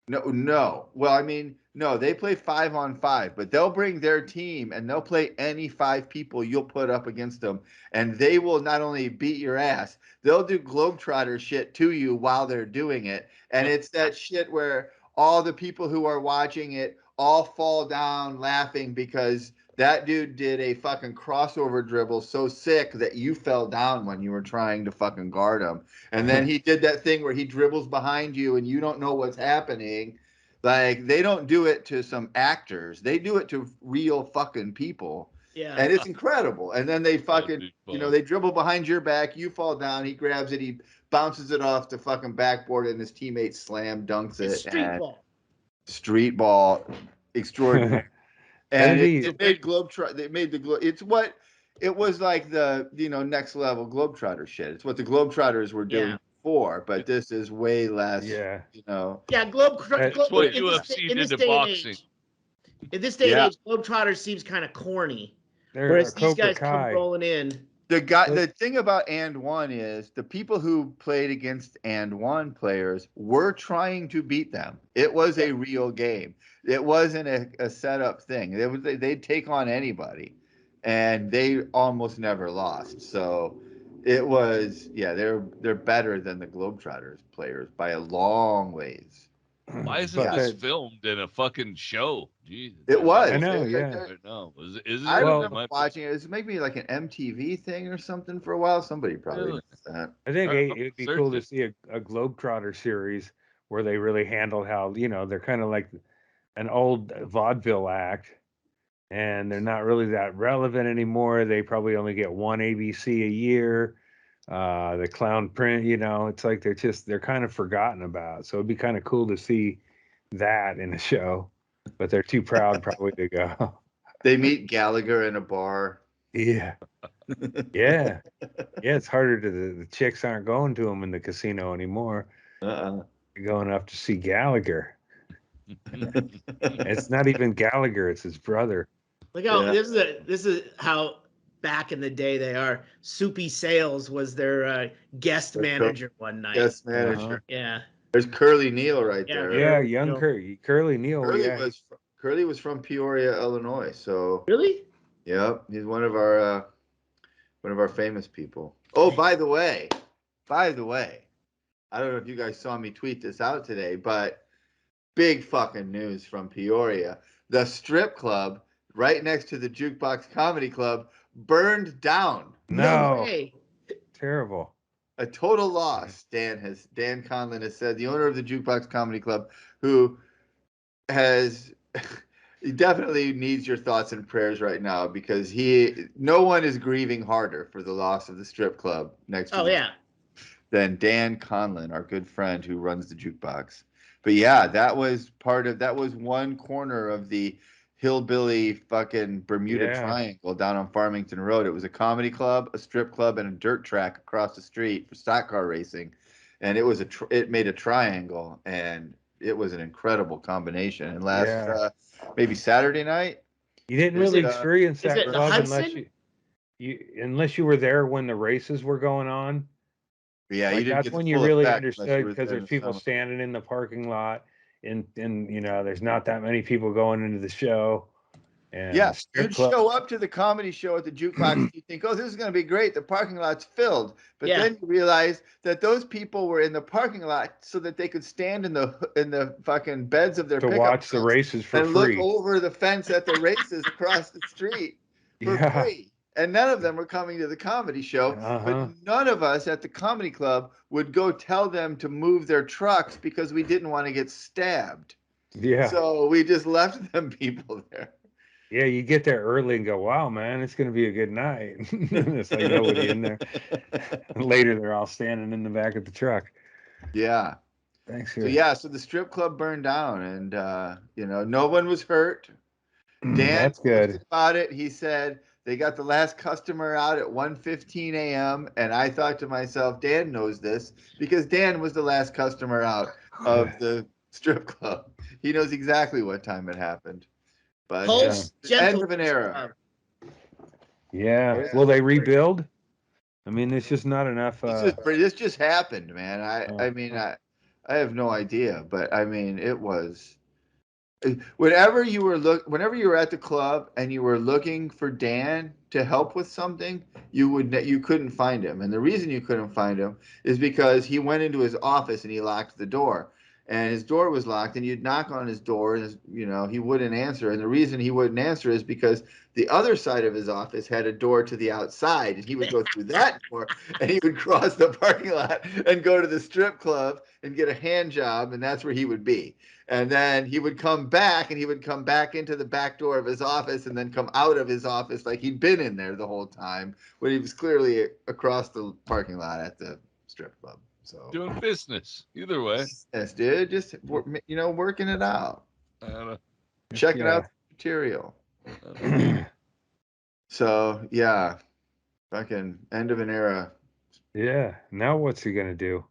No. Well, I mean, no, they play 5-on-5, but they'll bring their team and they'll play any 5 people you'll put up against them. And they will not only beat your ass, they'll do Globetrotter shit to you while they're doing it. And it's that shit where all the people who are watching it all fall down laughing because that dude did a fucking crossover dribble so sick that you fell down when you were trying to fucking guard him. And then he did that thing where he dribbles behind you and you don't know what's happening. Like, they don't do it to some actors. They do it to real fucking people. Yeah. And it's incredible. And then they fucking, fun. they dribble behind your back. You fall down. He grabs it. He bounces it off the fucking backboard and his teammate slam dunks it. It's street ball. Street ball extraordinary. And That'd be- it made They made it's what it was like the next level Globetrotter shit. It's what the Globetrotters were doing Yeah. before, but this is way less. Yeah. Yeah, It's what in UFC this did to day and boxing. age. In this day Yeah. and age, Globetrotter seems kind of corny. They're Whereas these Cobra guys come Kai. rolling in. The thing about And One is the people who played against And One players were trying to beat them. It was a real game. It wasn't a setup thing. They'd take on anybody, and they almost never lost. So it was they're better than the Globetrotters players by a long ways. Why isn't But this that- filmed in a fucking show? Jesus, It was. I know, yeah. No, is it? I Well- remember watching it. It was maybe like an MTV thing or something for a while. Somebody probably Really? knows that. I think I'm it'd be cool to searching. see a Globetrotter series where they really handle how, they're kind of like an old vaudeville act and they're not really that relevant anymore. They probably only get one ABC a year. The clown print, it's like they're kind of forgotten about. So it'd be kind of cool to see that in a show, but they're too proud probably to go. They meet Gallagher in a bar. Yeah. Yeah. Yeah, it's harder the chicks aren't going to them in the casino anymore. They're going up to see Gallagher. It's not even Gallagher, it's his brother. Look how this is how back in the day they are. Soupy Sales was their guest manager one night. Guest manager. Yeah. There's Curly Neal right there. Yeah, Curly young Neal. Curly Neal. Curly Yeah, was Curly was from Peoria, Illinois. So, Really? yep, he's one of our famous people. Oh, by the way, I don't know if you guys saw me tweet this out today, but big fucking news from Peoria. The strip club right next to the Jukebox Comedy Club burned down. No, Hey. terrible. A total loss. Dan Conlon has said, the owner of the Jukebox Comedy Club, who has he definitely needs your thoughts and prayers right now, because no one is grieving harder for the loss of the strip club next to Oh yeah. than Dan Conlon, our good friend who runs the Jukebox. But yeah, that was one corner of the hillbilly fucking Bermuda Yeah. Triangle down on Farmington Road. It was a comedy club, a strip club, and a dirt track across the street for stock car racing, and it made a triangle, and it was an incredible combination. And maybe Saturday night, You didn't Was really it- experience is that it the club unless Hudson? unless you were there when the races were going on. yeah, you Like didn't that's get the when you full really effect unless you understood, were because there in there's the people summer. standing in the parking lot, and there's not that many people going into the show. And the Yes, strip you'd club, show up to the comedy show at the Jukebox. You think, oh, this is going to be great. The parking lot's filled. But Yeah. then you realize that those people were in the parking lot so that they could stand in the fucking beds of their to pickup watch the trucks races for and look free. over the fence at the races across the street for Yeah. free. And none of them were coming to the comedy show. Uh-huh. But none of us at the comedy club would go tell them to move their trucks because we didn't want to get stabbed. Yeah. So we just left them people there. Yeah, you get there early and go, wow, man, it's going to be a good night. It's like nobody in there. And later, they're all standing in the back of the truck. Yeah. Thanks. So the strip club burned down, and no one was hurt. Dan That's good. posted about it. He said they got the last customer out at 1:15 a.m. And I thought to myself, Dan knows this because Dan was the last customer out of the strip club. He knows exactly what time it happened. But Pulse end of an era. Yeah. Will they rebuild? I mean, there's just not enough. This just happened, man. I have no idea, but I mean, it was. Whenever you were at the club and you were looking for Dan to help with something, you couldn't find him. And the reason you couldn't find him is because he went into his office and he locked the door. And his door was locked, and you'd knock on his door, and he wouldn't answer. And the reason he wouldn't answer is because the other side of his office had a door to the outside, and he would go through that door, and he would cross the parking lot and go to the strip club and get a hand job, and that's where he would be. And then he would come back, and he would come back into the back door of his office, and then come out of his office like he'd been in there the whole time, when he was clearly across the parking lot at the strip club. So Doing business either way. yes, dude, just working it out, checking Yeah. out the material. So yeah, fucking end of an era. Yeah. Now what's he gonna do?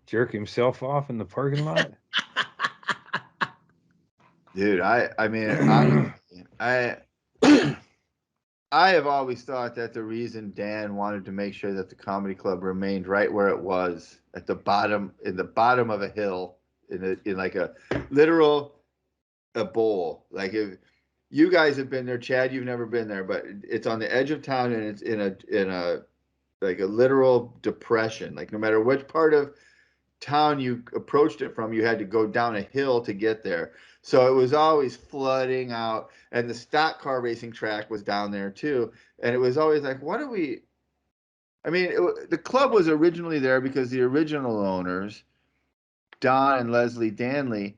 Jerk himself off in the parking lot? Dude, I mean, I have always thought that the reason Dan wanted to make sure that the comedy club remained right where it was, at the bottom of a hill, in like a literal a bowl. Like, if you guys have been there, Chad, you've never been there, but it's on the edge of town, and it's in a like a literal depression. Like, no matter which part of town you approached it from, you had to go down a hill to get there. So it was always flooding out, and the stock car racing track was down there too. And it was always like, what are we? I mean, the club was originally there because the original owners, Don and Leslie Danley,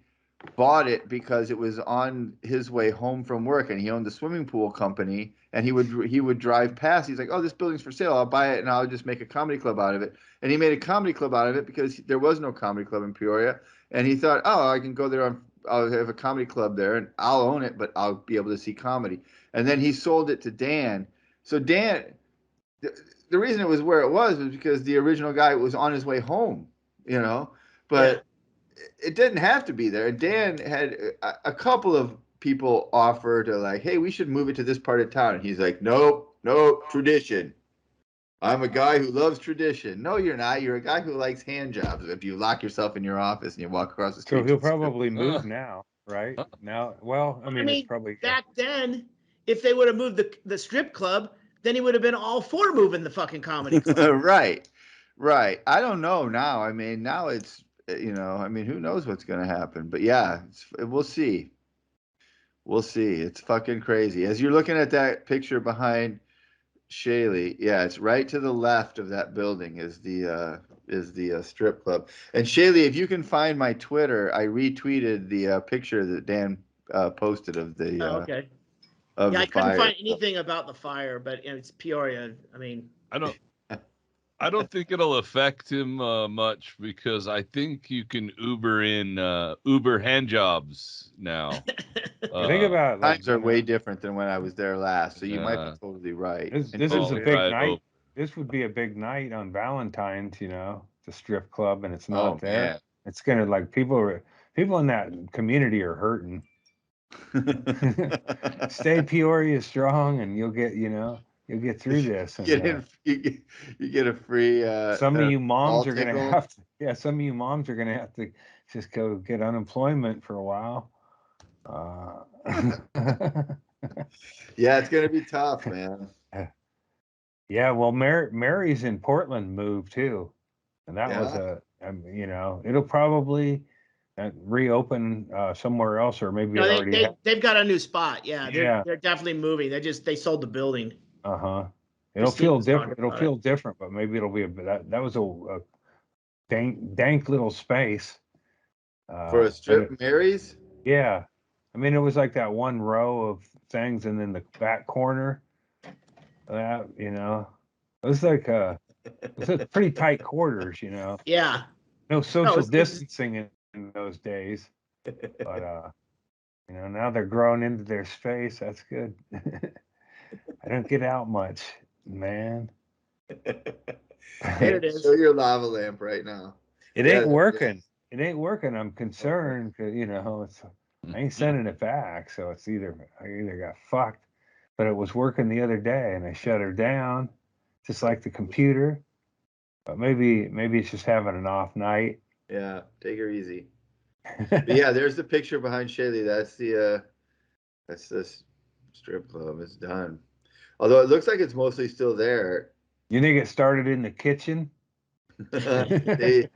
bought it because it was on his way home from work, and he owned the swimming pool company, and he would drive past. He's like, oh, this building's for sale, I'll buy it, and I'll just make a comedy club out of it. And he made a comedy club out of it because there was no comedy club in Peoria, and he thought, oh, I can go there, I'll have a comedy club there, and I'll own it, but I'll be able to see comedy. And then he sold it to Dan. So Dan, the reason it was where it was because the original guy was on his way home, but it didn't have to be there. Dan had a couple of people offer to, like, hey, we should move it to this part of town. And he's like, nope, tradition. I'm a guy who loves tradition. No, you're not. You're a guy who likes hand jobs. If you lock yourself in your office and you walk across the street. So he'll probably move now. right? Now, well, I mean, it's probably back then, if they would have moved the strip club, then he would have been all for moving the fucking comedy club. Right. Right. I don't know now. I mean, now it's, I mean, who knows what's going to happen? But yeah, we'll see. We'll see. It's fucking crazy. As you're looking at that picture behind Shaylee, yeah, it's right to the left of that building is the strip club. And Shaylee, if you can find my Twitter, I retweeted the picture that Dan posted of the Oh, okay. of Yeah, the I couldn't fire. find anything about the fire, but it's Peoria. I mean, I don't think it'll affect him much because I think you can Uber hand jobs now. You think about like Times are way different than when I was there last, so you might be totally right. this is a big night. This would be a big night on Valentine's, the strip club, and it's not there. Man. It's gonna like people in that community are hurting. Stay Peoria strong, and you'll get through this. And you get a free. Some of you moms all are gonna tickle. have to. Yeah, some of you moms are gonna have to just go get unemployment for a while. Yeah, it's gonna be tough, man. Yeah, well, Mary's in Portland moved too, and that was Yeah. it'll probably reopen somewhere else, or maybe it no, already. they've got a new spot. Yeah, Yeah. they're definitely moving. They sold the building. It'll Christine feel was talking different. It'll about feel different, but maybe it'll be that was a dank little space. For a strip, Mary's. Yeah, I mean, it was like that one row of things, and then the back corner. That it was like it was a pretty tight quarters. Yeah. No social it's distancing in those days, but now they're growing into their space. That's good. I don't get out much, man. There it is. Show your lava lamp right now. It ain't working. It ain't working. I'm concerned because I ain't sending it back, so I either got fucked, but it was working the other day, and I shut her down, just like the computer. But maybe it's just having an off night. Yeah, take her easy. But yeah, there's the picture behind Shaylee. That's this strip club. It's done. Although it looks like it's mostly still there. You think it started in the kitchen? I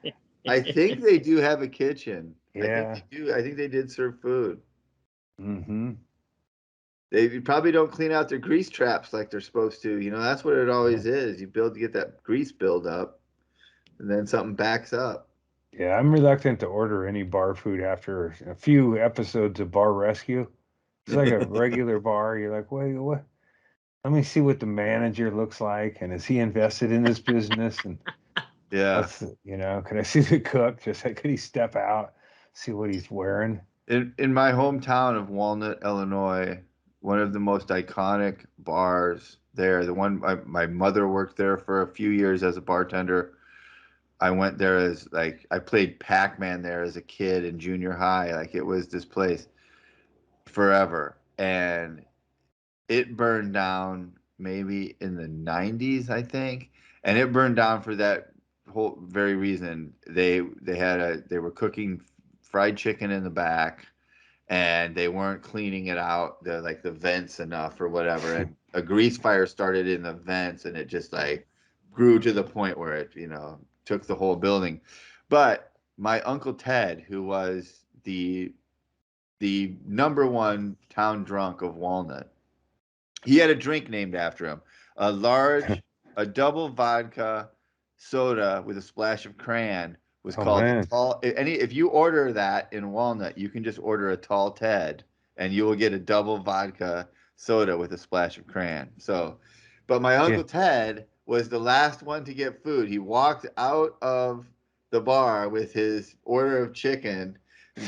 think they do have a kitchen. Yeah. I think they do. I think they did serve food. Mm-hmm. They probably don't clean out their grease traps like they're supposed to. That's what it always is. You get that grease build up, and then something backs up. Yeah, I'm reluctant to order any bar food after a few episodes of Bar Rescue. It's like a regular bar. You're like, wait, what? Let me see what the manager looks like, and is he invested in this business? And yeah, can I see the cook? Just like, could he step out, see what he's wearing? In my hometown of Walnut, Illinois, one of the most iconic bars there. The one my mother worked there for a few years as a bartender. I went there as I played Pac-Man there as a kid in junior high. Like it was this place forever, and it burned down maybe in the 90s, I think, and it burned down for that whole very reason. They were cooking fried chicken in the back, and they weren't cleaning it out the vents enough or whatever, and a grease fire started in the vents, and it just grew to the point where it took the whole building. But my Uncle Ted, who was the number one town drunk of Walnut, he had a drink named after him, a double vodka soda with a splash of crayon was called a tall. If you order that in Walnut, you can just order a tall Ted, and you will get a double vodka soda with a splash of crayon. So, but my Uncle Ted was the last one to get food. He walked out of the bar with his order of chicken,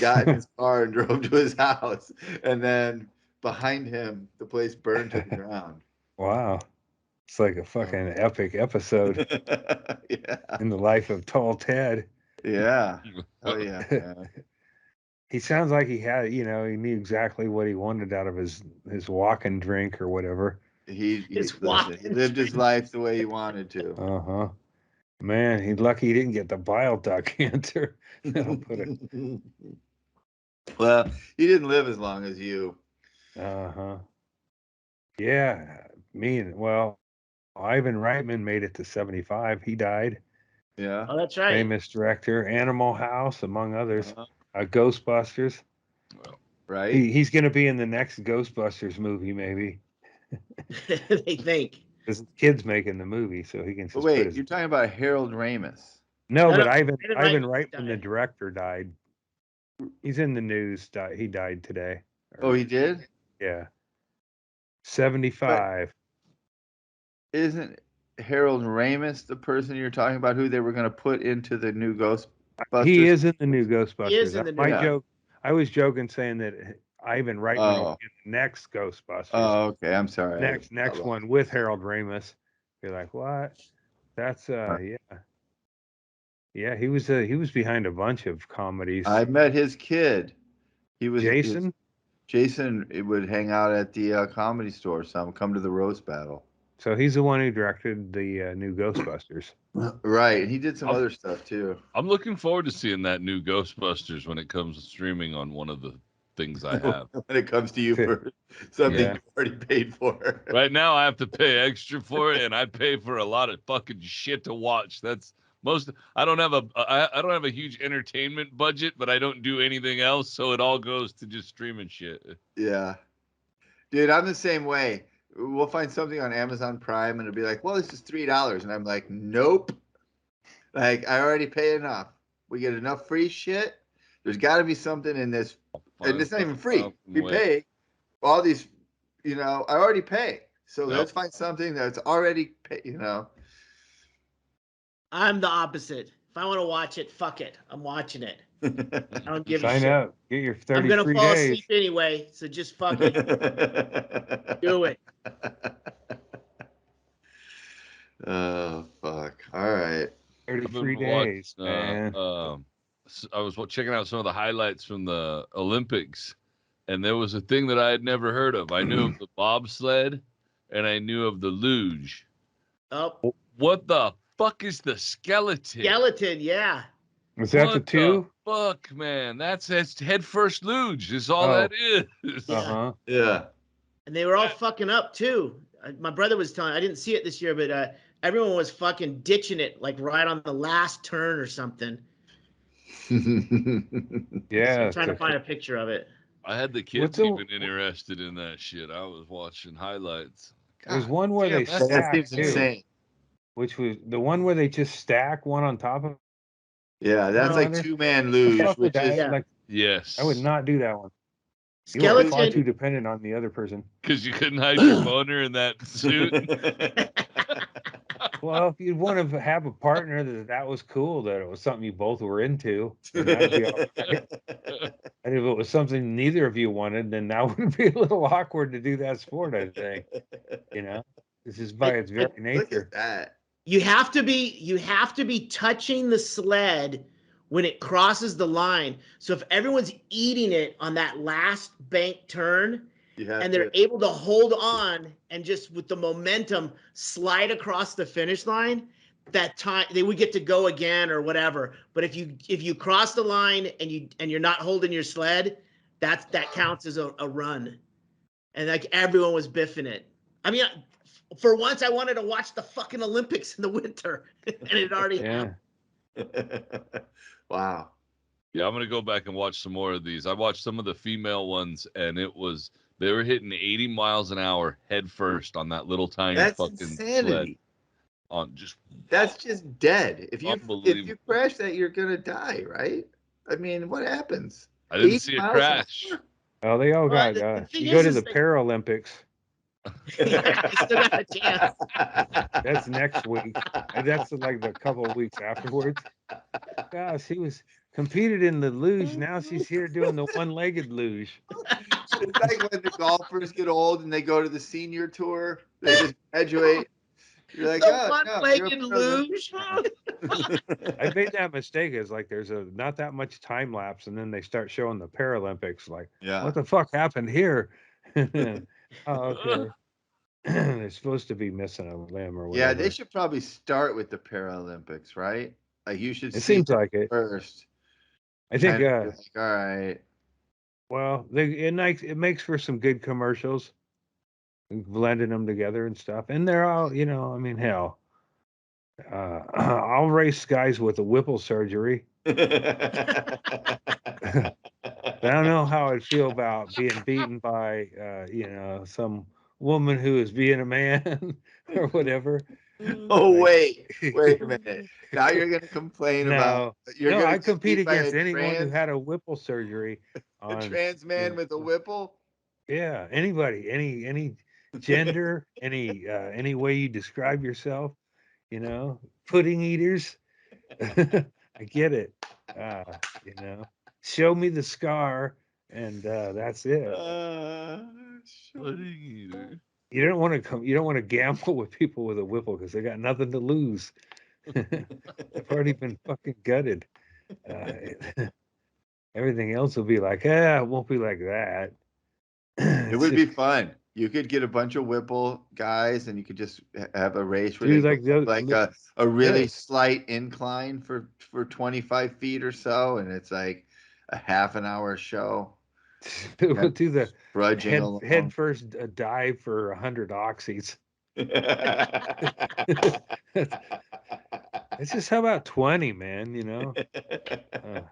got in his car, and drove to his house, and then behind him, the place burned to the ground. Wow. It's like a fucking epic episode in the life of Tall Ted. Yeah. Oh, yeah. He sounds like he had, he knew exactly what he wanted out of his walking drink or whatever. He lived his life the way he wanted to. Uh-huh. Man, he's lucky he didn't get the bile duct cancer. That'll put it. Well, he didn't live as long as you. Uh-huh. Yeah. Ivan Reitman made it to 75. He died. Yeah. Oh, that's right. Famous director. Animal House, among others. Uh-huh. Ghostbusters. Right. He's going to be in the next Ghostbusters movie, maybe. They think. Because the kid's making the movie, so he can just But put wait, his... you're talking about Harold Ramis. No, but No, Ivan Reitman Reitman, the died. director, died. He's in the news. He died today. Oh, he did? Yeah. 75. Isn't Harold Ramis the person you're talking about who they were going to put into the new Ghostbusters? He is in the new Ghostbusters. He is in the new one. joke. I was joking saying that Ivan Reitman will be in the next Ghostbusters. Oh, okay. I'm sorry. Next one with Harold Ramis. You're like, what? That's yeah. Yeah, he was behind a bunch of comedies. I met his kid. He was Jason. Jason would hang out at the comedy store. Come to the roast battle. So he's the one who directed the new Ghostbusters. Right. He did some other stuff too. I'm looking forward to seeing that new Ghostbusters when it comes to streaming on one of the things I have. When it comes to you for something you already paid for. Right now I have to pay extra for it, and I pay for a lot of fucking shit to watch. That's most. I don't have a huge entertainment budget, but I don't do anything else, so it all goes to just streaming shit. Yeah. Dude, I'm the same way. We'll find something on Amazon Prime and it'll be like, well, this is $3. And I'm like, nope. Like, I already pay enough. We get enough free shit. There's got to be something in this. And it's not even free. We pay all these, I already pay. So let's find something that's already paid, I'm the opposite. If I want to watch it, fuck it. I'm watching it. I don't give a shit. Sign up. Get your 30 I'm gonna free fall days. asleep anyway, so just fucking do it. Oh fuck! All right. 33 days, man. I was checking out some of the highlights from the Olympics, and there was a thing that I had never heard of. I knew of the bobsled, and I knew of the luge. Oh, what the fuck is the skeleton? Skeleton, yeah. Was that the two? Fuck, man, that's head first luge. Is all that is. Yeah. And they were all fucking up too. My brother was telling. I didn't see it this year, but everyone was fucking ditching it like right on the last turn or something. Yeah. So I'm trying to find a picture of it. I had the kids even interested in that shit. I was watching highlights. There's one where they stack. That seems insane. Which was the one where they just stack one on top of. Yeah, that's like two-man luge. Which is like, yes. I would not do that one. Skeleton. You are far too dependent on the other person. Because you couldn't hide your boner in that suit. Well, if you'd want to have a partner that was cool, that it was something you both were into, then that'd be all right. And if it was something neither of you wanted, then that would be a little awkward to do that sport, I think. This is by its very nature. Look at that. You have to be touching the sled when it crosses the line. So if everyone's eating it on that last bank turn, and they're able to hold on and just with the momentum slide across the finish line, that time they would get to go again or whatever. But if you cross the line and you're not holding your sled, that counts as a run. And like everyone was biffing it. I mean, for once I wanted to watch the fucking Olympics in the winter, and it already happened. Wow. Yeah, I'm gonna go back and watch some more of these. I watched some of the female ones, and they were hitting 80 miles an hour head first on that little tiny fucking insanity. Sled. That's just dead. If you crash that, you're gonna die, right? I mean, what happens? I didn't see a crash. Oh, they all got. You go to the Paralympics. I still got a chance. That's next week. And that's like the couple of weeks afterwards. Gosh, he was competed in the luge. Now she's here doing the one-legged luge. It's like when the golfers get old and they go to the senior tour. They just graduate. You're like, one-legged luge. I made that mistake. It's like there's not that much time lapse, and then they start showing the Paralympics. Like, what the fuck happened here? Oh, okay. They're supposed to be missing a limb or whatever. Yeah, they should probably start with the Paralympics, right? Like you should. It seems like it first. I think. Like, all right. Well, it makes for some good commercials, blending them together and stuff. And they're all, I mean, hell, I'll race guys with a Whipple surgery. I don't know how I'd feel about being beaten by, some woman who is being a man or whatever. Oh, Like, wait a minute. Now you're going to complain about no, you're no, going I to get compete beat by against anyone who had a Whipple surgery a on, trans man with a Whipple. yeah, anybody, any gender, any way you describe yourself, pudding eaters. I get it. Uh, you know, show me the scar, and that's it. Pudding eater. You don't want to come. You don't want to gamble with people with a Whipple because they got nothing to lose. They've already been fucking gutted. Everything else will be like, it won't be like that. It would be fun. You could get a bunch of Whipple guys, and you could just have a race where they like go up like a really yeah. slight incline for 25 feet or so, and it's like a half an hour show. We'll do the Trudging head along. first dive for 100 oxys. It's just how about 20, man? I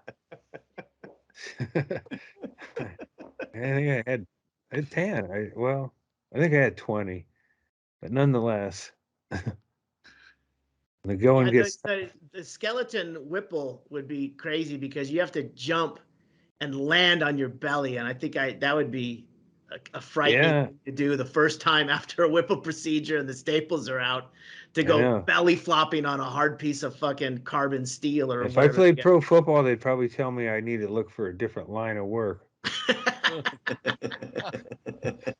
think I had 10. I think I had 20, but nonetheless, the going Yeah, gets the skeleton Whipple would be crazy because you have to jump and land on your belly, and I think that would be a frightening thing to do the first time after a Whipple procedure and the staples are out, to go belly flopping on a hard piece of fucking carbon steel or if whatever. I played pro football, they'd probably tell me I need to look for a different line of work.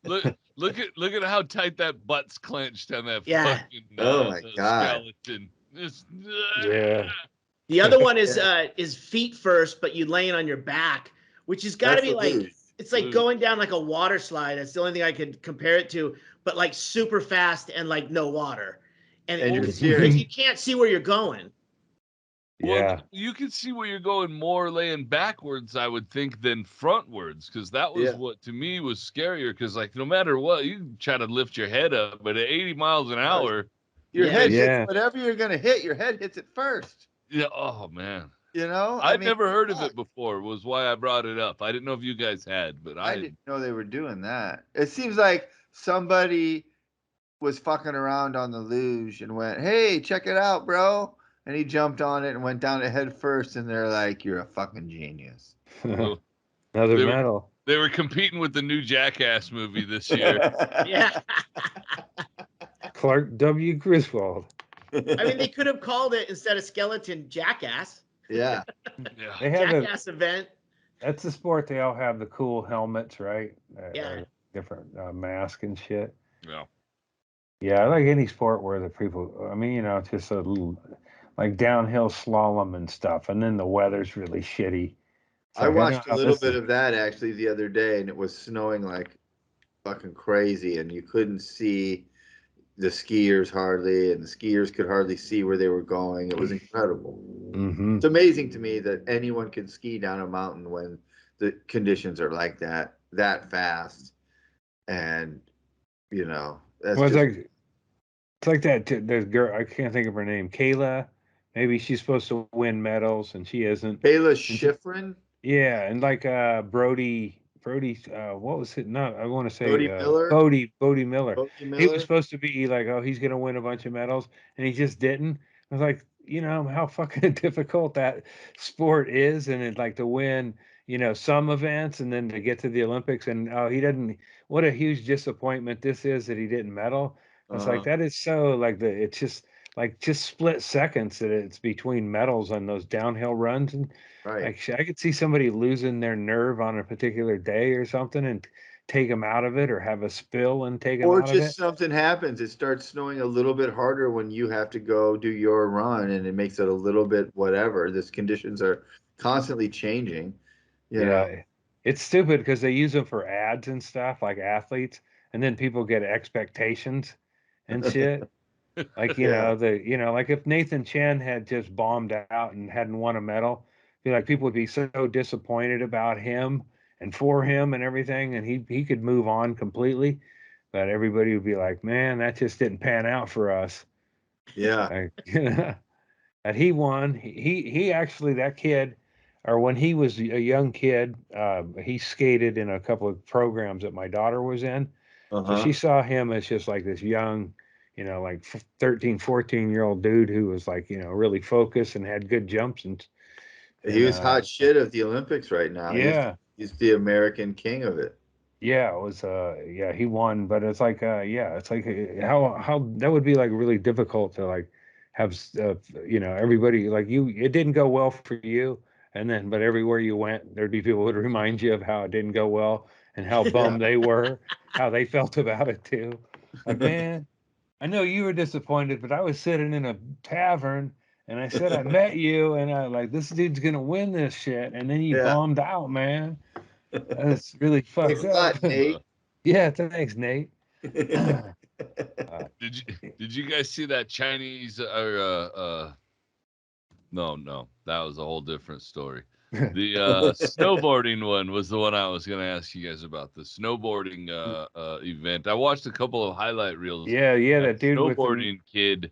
Look at how tight that butt's clenched on that fucking my God. skeleton. Yeah. The other one is feet first, but you laying on your back, which has got to be like luge. it's like going down like a water slide. That's the only thing I could compare it to, but like super fast and like no water, and you can't see where you're going. Well, you can see where you're going more laying backwards, I would think, than frontwards, because that was what to me was scarier. Because like no matter what, you try to lift your head up, but at 80 miles an hour, your head hits whatever you're gonna hit. Your head hits it first. Yeah. Oh man. I'd never heard of it before. Was why I brought it up. I didn't know if you guys had, but I didn't know they were doing that. It seems like somebody was fucking around on the luge and went, "Hey, check it out, bro." And he jumped on it and went down it head first, and they're like, "You're a fucking genius." Another medal. They were competing with the new Jackass movie this year. Yeah. Clark W. Griswold. I mean, they could have called it, instead of skeleton, Jackass. Yeah. They have Jackass event. That's the sport. They all have the cool helmets, right? Yeah. Different mask and shit. Yeah. Yeah, I like any sport where the people, I mean, just a little, like downhill slalom and stuff, and then the weather's really shitty. I watched a little bit of that actually the other day, and it was snowing like fucking crazy, and you couldn't see the skiers hardly, and the skiers could hardly see where they were going. It was incredible. Mm-hmm. It's amazing to me that anyone can ski down a mountain when the conditions are like that fast, and that's it's like that. There's girl, I can't think of her name, Kayla. Maybe she's supposed to win medals and she isn't. Kayla Schifrin. Yeah, and like Brody, what was it? No, I want to say Bodie Miller. Bodie Miller. He was supposed to be like, oh, he's gonna win a bunch of medals, and he just didn't. I was like, how fucking difficult that sport is, and it like to win, some events, and then to get to the Olympics, and he didn't. What a huge disappointment this is that he didn't medal. It's like that is so like it's just split seconds that it's between medals on those downhill runs, and I could see somebody losing their nerve on a particular day or something and take them out of it, or have a spill and take them out of it. Or just something happens. It starts snowing a little bit harder when you have to go do your run, and it makes it a little bit whatever. These conditions are constantly changing. It's stupid because they use them for ads and stuff, like athletes, and then people get expectations and shit. Like like if Nathan Chen had just bombed out and hadn't won a medal, people would be so disappointed about him and for him and everything, and he could move on completely, but everybody would be like, man, that just didn't pan out for us. Yeah. Like, and he won. He actually, that kid, or when he was a young kid, he skated in a couple of programs that my daughter was in. So she saw him as just like this young, like 13, 14-year-old dude who was like, really focused and had good jumps. He was hot shit of the Olympics right now. Yeah. He's the American king of it. Yeah, it was yeah, he won, but it's like yeah, it's like how that would be like really difficult to like have everybody like it didn't go well for you, and then but everywhere you went there'd be people who would remind you of how it didn't go well and how bummed they were, how they felt about it too. Like, man, I know you were disappointed, but I was sitting in a tavern and I said I met you and I like this dude's gonna win this shit, and then you Yeah. bombed out, man. That's really fucked Thanks a up. lot, Nate. Yeah, thanks, Nate. Did you guys see that Chinese no, that was a whole different story. The snowboarding one was the one I was going to ask you guys about. The snowboarding event. I watched a couple of highlight reels. Yeah, that dude with the snowboarding kid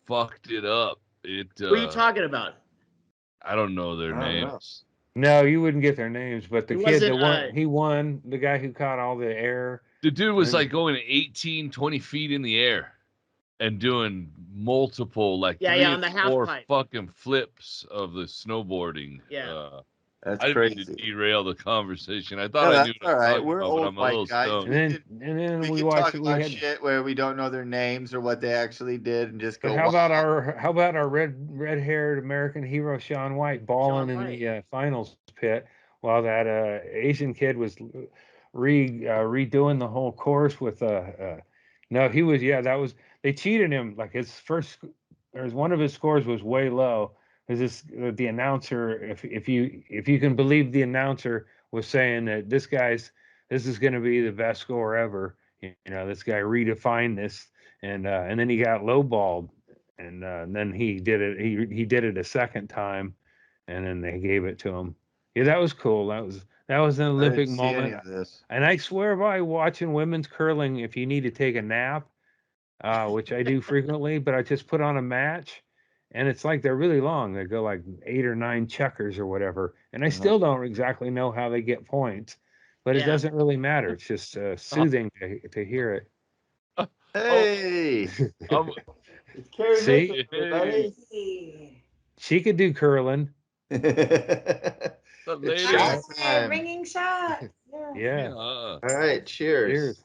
fucked it up. What are you talking about? I don't know their I don't know. names. No, you wouldn't get their names, but the It kid that wasn't, won, he won. The guy who caught all the air. The dude was Maybe- like going 18, 20 feet in the air and doing multiple, like three on the or half four pipe. fucking flips of the snowboarding. Yeah. That's I didn't mean to crazy. derail the conversation. I No, thought I knew that's what I all was right. talking We're about, but old I'm a little white guys. stoned. And then We we can watched. talk We about had. shit where we don't know their names or what they actually did, and just But go. how about "Wow." our red-haired American hero Shaun White balling Shaun in White. the finals pit while that Asian kid was redoing the whole course with no, he was, that was, they cheated him. Like his first, or one of his scores was way low. Because the announcer, if you can believe, the announcer was saying that this is going to be the best score ever. This guy redefined this, and then he got lowballed, and then he did it. He did it a second time, and then they gave it to him. Yeah, that was cool. That was an I Olympic didn't see any moment. of this. And I swear by watching women's curling, if you need to take a nap, which I do frequently, but I just put on a match, and it's like they're really long. They go like 8 or 9 checkers or whatever, and I still don't exactly know how they get points, but it Yeah. doesn't really matter. It's just soothing to hear it. Hey, it's Carrie See? Mitchell, everybody. She could do curling. The It's lady. shot time. Ringing shots. Yeah. All right, cheers.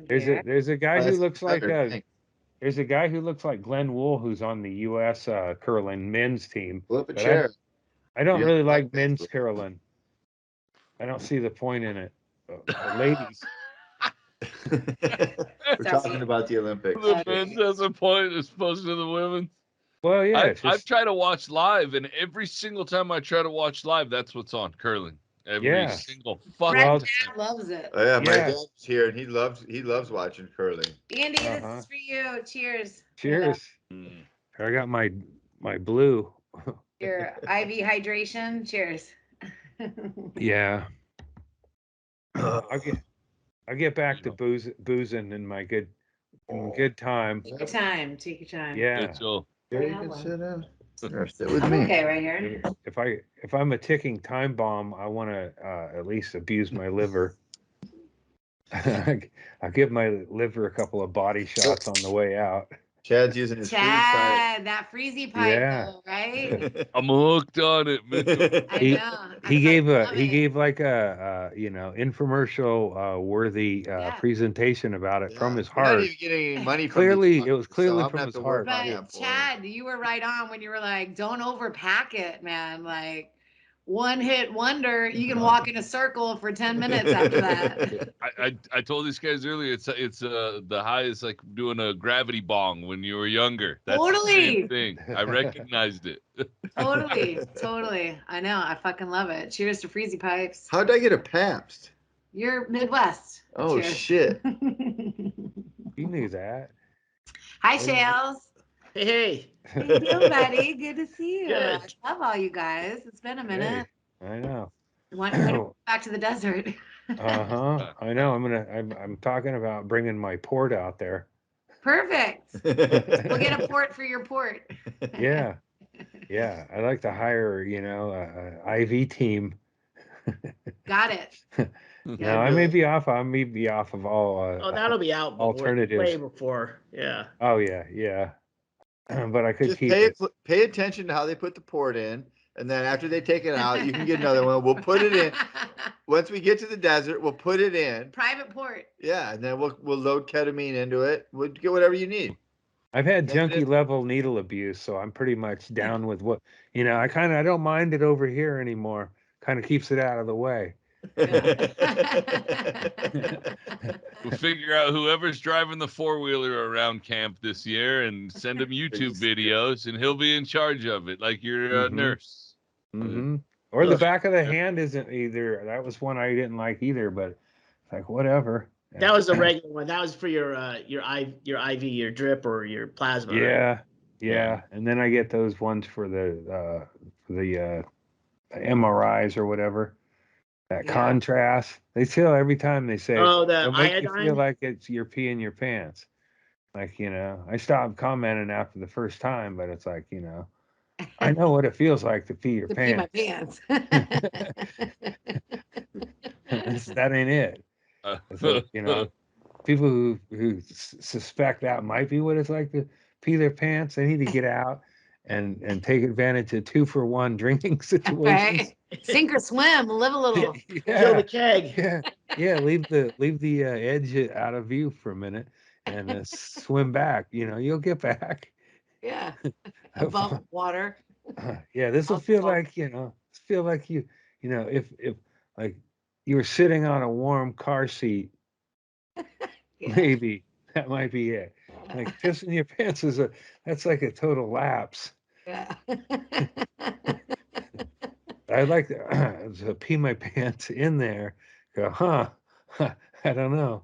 Cheers. There's a guy who looks like Thanks. there's a guy who looks like Glenn Wool who's on the U.S. Curling men's team. Flip a But chair. I don't Yeah, really like like that. men's curling. I don't see the point in it. Ladies. We're talking about the Olympics. The men's has a point as opposed to the women's. Well, yeah. I've tried to watch live, and every single time I try to watch live, that's what's on curling. Every single fucking Well, Dad loves it. Oh, yeah, my Yeah. dad's here, and he loves watching curling. Andy, this is for you. Cheers. Cheers. I got my blue. Your IV hydration. Cheers. Yeah. I'll get back to boozing in my good time. Take your time. Take your time. Yeah. Mitchell. Yeah, you can sit down. Or sit with me. Okay, right here. If I'm a ticking time bomb, I want to at least abuse my liver. I'll give my liver a couple of body shots on the way out. Chad's using his Chad, that freezy pipe, though, right? I'm hooked on it, Mitchell. I He- know. He love it. gave like a infomercial worthy presentation about it from his We're not heart. even getting any money from Clearly, these it was fuckers, clearly I'm from gonna his have to work heart. on that But for him. Chad, you were right on when you were like, don't overpack it, man. Like, one hit wonder, you can walk in a circle for 10 minutes after that. I told these guys earlier, it's the high is like doing a gravity bong when you were younger. That's the same thing. I recognized it. Totally. I know. I fucking love it. Cheers to freezy pipes. How'd I get a Pabst? You're Midwest. Oh, Cheers. shit. You knew that. Hi, Shales. Hey. How you doing, buddy? Good to see you. Good. I love all you guys. It's been a minute. Hey, I know. Why don't you back to the desert? I know. I'm talking about bringing my port out there. Perfect. We'll get a port for your port. Yeah. Yeah. I like to hire, a IV team. Got it. No, I may be off. I may be off of all. That'll be out alternatives way before. Yeah. Oh yeah, yeah. But I could Just keep it. pay attention to how they put the port in, and then after they take it out, you can get another one. We'll put it in. Once we get to the desert, we'll put it in. Private port. Yeah, and then we'll load ketamine into it. We'll get whatever you need. I've had junkie level needle abuse, so I'm pretty much down with what I don't mind it over here anymore. Kind of keeps it out of the way. We'll figure out whoever's driving the 4-wheeler around camp this year and send him YouTube videos, and he'll be in charge of it, like your nurse. Mm-hmm. Or the back of the hand isn't either. That was one I didn't like either, but it's like whatever. That was a regular one. That was for your IV, your drip, or your plasma. Yeah, right? yeah. And then I get those ones for the MRIs or whatever. That contrast. They tell every time they say, "Oh, the it'll make iodine." You feel like you're peeing your pants. Like I stopped commenting after the first time, but it's like I know what it feels like to pee your pants. Pee my pants. That ain't it. So, people who suspect that might be what it's like to pee their pants, they need to get out and take advantage of 2-for-1 drinking situations. Right. Sink or swim, live a little. Fill the keg. Yeah. Leave the edge out of view for a minute and swim back. You'll get back. Yeah, above water. Yeah, this will feel like if like you were sitting on a warm car seat. Maybe that might be it. Like pissing your pants that's like a total lapse. Yeah. I like to pee my pants in there. Go, I don't know.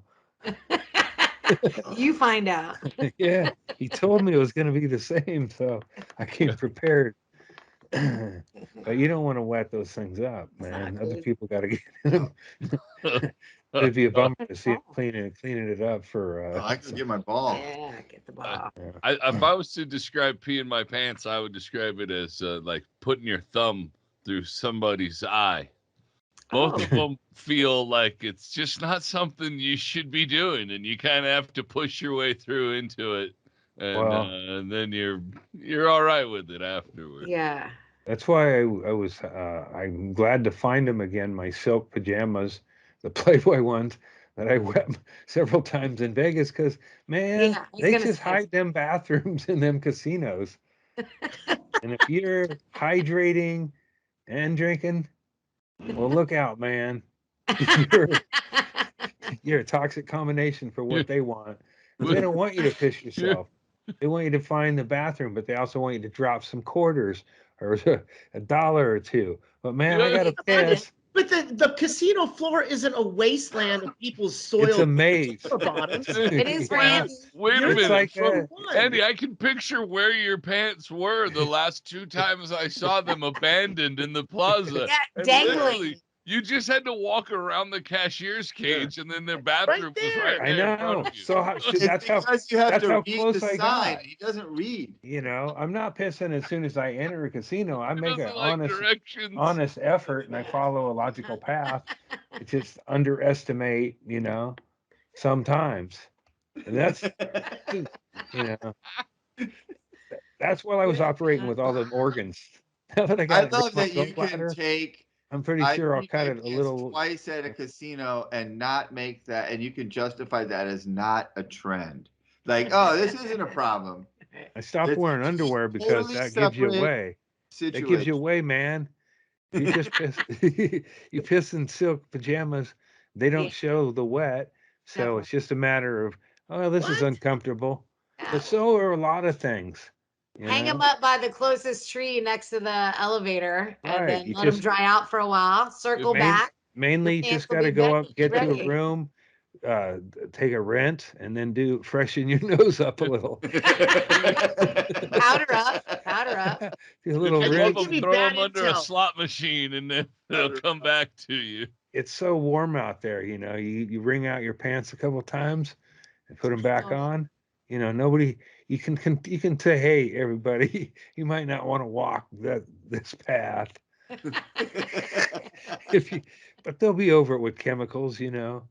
You find out. Yeah, he told me it was going to be the same, so I came prepared. But you don't want to wet those things up, man. Other people got to get in them. It'd be a bummer to see it cleaning it up for. I can get my ball. Yeah, get the ball. If I was to describe peeing my pants, I would describe it as like putting your thumb through somebody's eye. Both of them feel like it's just not something you should be doing, and you kind of have to push your way through into it, and then you're all right with it afterwards. Yeah. That's why I'm glad to find them again. My silk pajamas, the Playboy ones that I wet several times in Vegas, because man, they just hide them bathrooms in them casinos. And if you're hydrating and drinking, well, look out, man. You're a toxic combination for what they want. They don't want you to piss yourself. They want you to find the bathroom, but they also want you to drop some quarters or $1 or $2. But man, I gotta piss. But the casino floor isn't a wasteland of people's soil. It's a maze. It is Wait a minute. Like Andy, I can picture where your pants were the last 2 times I saw them abandoned in the plaza. Yeah, dangling. You just had to walk around the cashier's cage, and then their bathroom was right there. I know. So that's how you have to read close the I sign. got. He doesn't read. I'm not pissing as soon as I enter a casino. I make an directions. honest effort, and I follow a logical path. I just underestimate, sometimes. And that's, that's while I was operating with all the organs. Now that I love that you can take. I'm pretty sure I'll cut it a little twice at a casino and not make that, and you can justify that as not a trend. Like, oh, this isn't a problem. I stopped wearing underwear because totally that gives you away. That gives you away, man. You just piss. You piss in silk pajamas. They don't show the wet, so it's just a matter of, oh, this is uncomfortable. But so are a lot of things. Hang them up by the closest tree next to the elevator, and then let them dry out for a while. Circle back. Mainly, you just got to go up, get to a room, take a rent and then freshen your nose up a little. Powder up. Do a little I Have think rinse. give them me throw bad them under a intel. slot machine, and then they'll come back to you. It's so warm out there, you know. You wring out your pants a couple times and put them back on. You know, nobody. You can say, hey, everybody, you might not want to walk this path. But they'll be over it with chemicals, you know.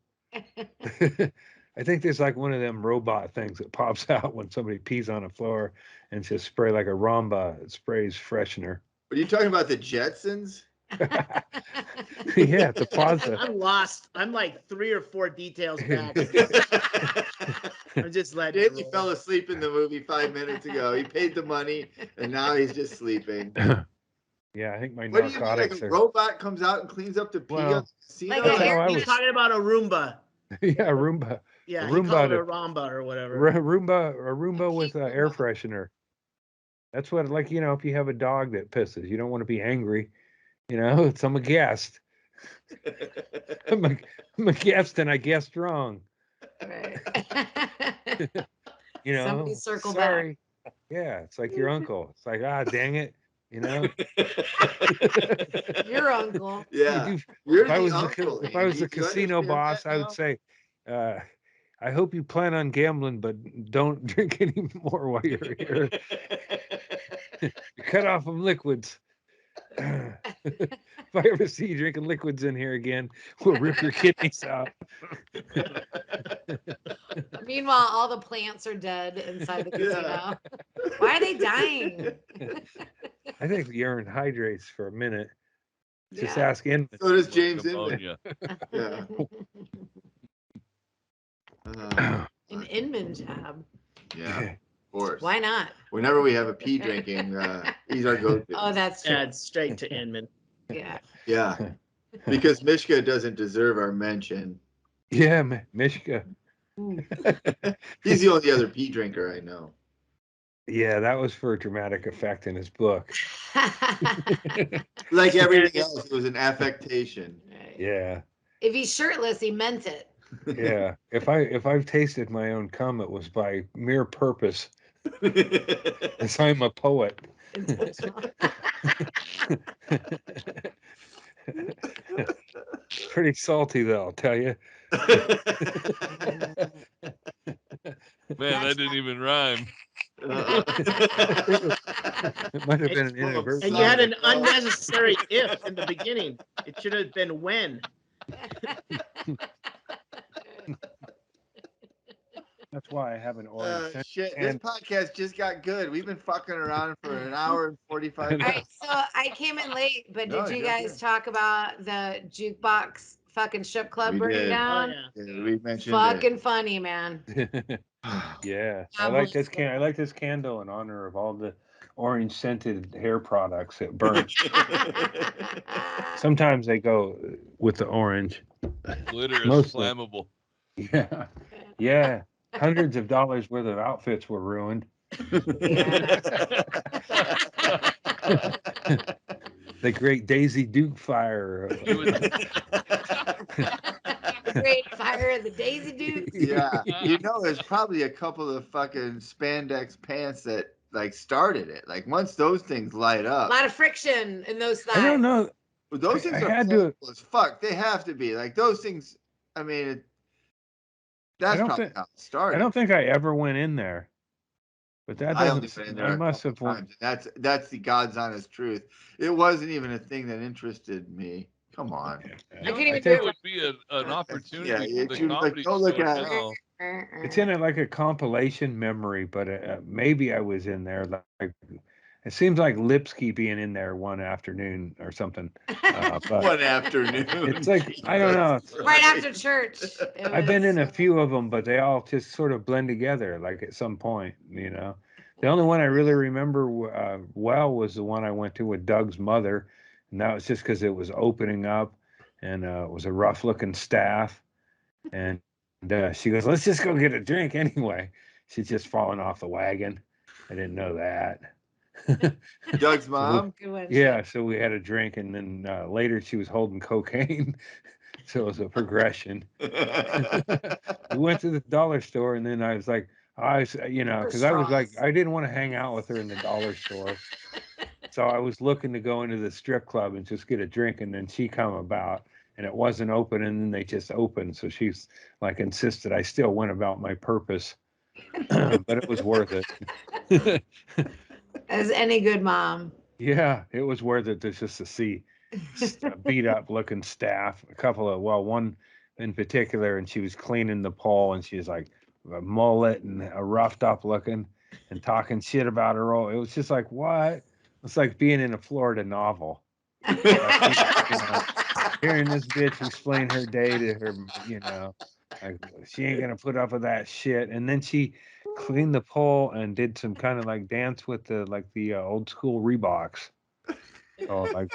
I think there's like one of them robot things that pops out when somebody pees on the floor and just spray like a Ramba. It sprays freshener. Are you talking about the Jetsons? Yeah, it's a plaza. I'm lost. I'm like 3 or 4 details back. I'm just letting it Jamie roll. fell asleep in the movie 5 minutes ago. He paid the money, and now he's just sleeping. Yeah, I think my What do you mean? Like narcotics a are. robot comes out and cleans up the pee on Well, the casino? Like a No, hair- I he's was- talking about a Roomba. Yeah, Roomba. Yeah, A he called it Roomba a Roomba or whatever. Roomba with Roomba. air freshener. That's what, like, you know, if you have a dog that pisses, you don't want to be angry. You know, it's I'm a guest. I'm a guest, and I guessed wrong. Right. You know, Somebody circle back. sorry. Yeah, it's like your uncle. It's like, dang it. You know, Your uncle. Yeah. If You're I the was uncle, if I was Andy. a Do you casino understand boss, that I now? would say, I hope you plan on gambling, but don't drink any more while you're here. Cut off them liquids. If I ever see you drinking liquids in here again, we'll rip your kidneys out. Meanwhile, all the plants are dead inside the casino. Why are they dying? I think the urine hydrates for a minute. Just Yeah. ask Inman. So does Like James Inman. ammonia. Yeah. An Inman tab. Yeah, of course. Why not? Whenever we have a pee drinking, he's our go-to. Oh, that's true. Yeah, it's straight to Inman. Yeah. Yeah, because Mishka doesn't deserve our mention. Yeah, Mishka. He's the only other pee drinker I know. Yeah, that was for dramatic effect in his book. Like everything else, it was an affectation. Right. Yeah, If he's shirtless, he meant it. yeah. If I've tasted my own cum, it was by mere purpose, as I'm a poet. Pretty salty, though, I'll tell you. Man, that didn't even rhyme. It might have been an inadvertent. And you had an unnecessary if in the beginning. It should have been when. That's why I have an orange. Shit, this podcast just got good. We've been fucking around for an hour and 45 All minutes. right, so I came in late, but No, did you you're guys good. talk about the Jukebox fucking strip club We burning did. Oh, down? yeah. Yeah, we mentioned Fucking funny, man. Yeah, I like this I like this candle in honor of all the orange scented hair products that burn. Sometimes they go with the orange. Glitter is Mostly. flammable. Yeah, yeah. Hundreds of dollars worth of outfits were ruined. The Great Daisy Duke fire. The Great Fire of the Daisy Dukes. Yeah, you know, there's probably a couple of fucking spandex pants that like started it. Like once those things light A up, lot of friction in those thighs. I don't know. those things I are had to- flammable as fuck. They have to be like those things. I mean, that's don't probably think- how it started. I don't think I ever went in there. But that I only doesn't. been in there I a must couple have. times. And that's the God's honest truth. It wasn't even a thing that interested me. Come on. You I don't can't even think do it it. would be an opportunity Yeah, for the you- like, comedy don't look store at it. now? It's in it like a compilation memory, but maybe I was in there. Like it seems like Lipsky being in there one afternoon or something. But One afternoon. it's like I don't know. Right after church. It I've been was- in a few of them, but they all just sort of blend together. Like at some point, you know. The only one I really remember well was the one I went to with Doug's mother, and that was just because it was opening up, and it was a rough-looking staff, and she goes, "Let's just go get a drink anyway." She's just falling off the wagon. I didn't know that. Doug's mom. Good one. Yeah, so we had a drink, and then later she was holding cocaine. So it was a progression. We went to the dollar store, and then I was like, because I was like, straws. I didn't want to hang out with her in the dollar store. So I was looking to go into the strip club and just get a drink, and then she come about, and it wasn't open, and then they just opened. So she's like insisted I still went about my purpose, but it was worth it. As any good mom. Yeah, it was worth it just to see beat up looking staff. One in particular, and she was cleaning the pole, and she was like a mullet and a roughed up looking and talking shit about her role. It was just like, what? It's like being in a Florida novel. Hearing this bitch explain her day to her, like she ain't gonna put up with that shit. And then she cleaned the pole and did some kind of like dance with the old school Reeboks. Oh, Like,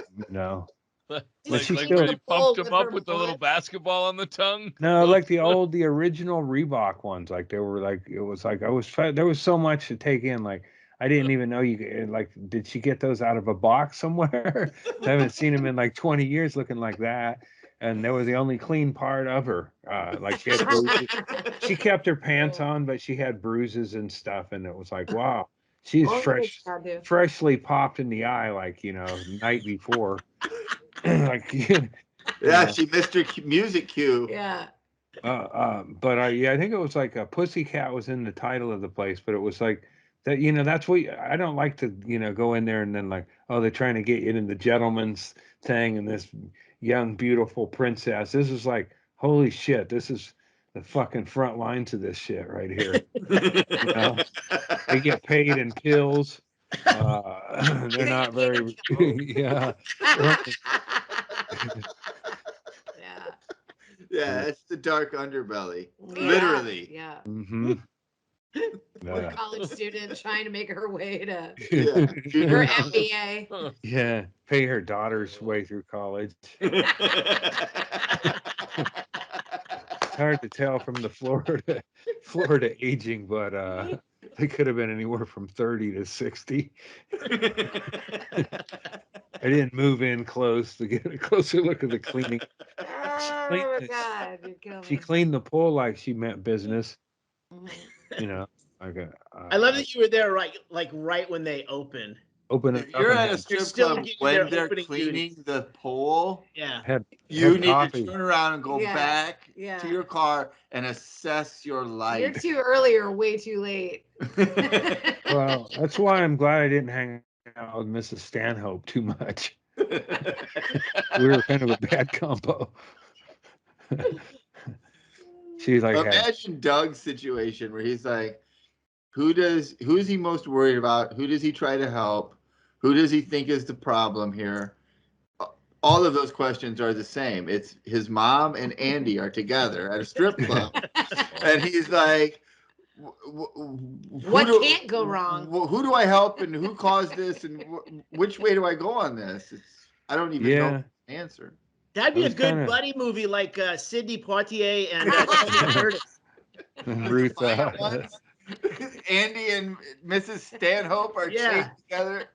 but she like still when he pumped him with up her with the little mullet? basketball on the tongue. no, like the original Reebok ones. Like they were like it was like there was so much to take in. Like I didn't even know like did she get those out of a box somewhere? I haven't seen them in like 20 years looking like that. And they were the only clean part of her. Like she had bruises. She kept her pants on, but she had bruises and stuff. And it was like, wow, she's Oh, yes, I do. freshly popped in the eye, like night before. Like Yeah, she missed her music cue. Yeah. but I think it was like a Pussycat was in the title of the place, but it was like that. That's what I don't like to go in there and then like, oh, they're trying to get you in the gentleman's thing and this young beautiful princess. This is like, holy shit, this is the fucking front lines of this shit right here. They get paid in pills. They're not very yeah. Yeah. Yeah, it's the dark underbelly. Yeah. Literally. Yeah. Mm-hmm. Poor college student trying to make her way to Yeah. her Junior MBA. Yeah, pay her daughter's way through college. It's hard to tell from the Florida aging, but they could have been anywhere from 30 to 60. I didn't move in close to get a closer look at the cleaning. Oh my God, you're killing She me. cleaned the pool like she meant business. Mhm. Like I love that you were there right when they opened. open If it up you're and at a had, strip still club getting when their they're opening cleaning duties. the pole, Yeah. you need coffee. to turn around and go Yeah. back Yeah. to your car and assess your You're life. too early or way too late. Well, that's why I'm glad I didn't hang out with Mrs. Stanhope too much. We were kind of a bad combo. She's like, Imagine Doug's situation where he's like, who's he most worried about? Who does he try to help? Who does he think is the problem here? All of those questions are the same. It's his mom and Andy are together at a strip club, and he's like, What can't go wrong? Who do I help, and who caused this, and which way do I go on this? I don't even know the answer. That'd be I a was good kinda- buddy movie like Sidney Poitier and Tony Curtis. Ruth, Defiant ones. Andy and Mrs. Stanhope are chained together.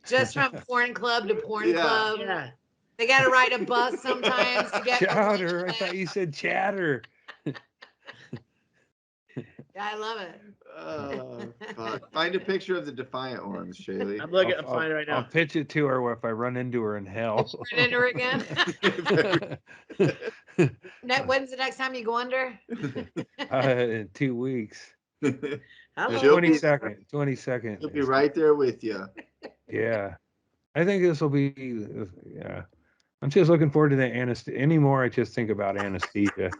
Just from porn club to porn club. Yeah. They got to ride a bus sometimes to get. Chowder. I thought you said chatter. Yeah, I love it. Fuck. Find a picture of the definant ones, Shaylee. I'm looking. I'm finding it right now. I'll pitch it to her if I run into her in hell. Run into her again. When's the next time you go under? In 2 weeks. The Hello. 22nd. 22nd. She'll be right there with you. Yeah. I think this will be, yeah. I'm just looking forward to the anesthesia. Anymore, I just think about anesthesia.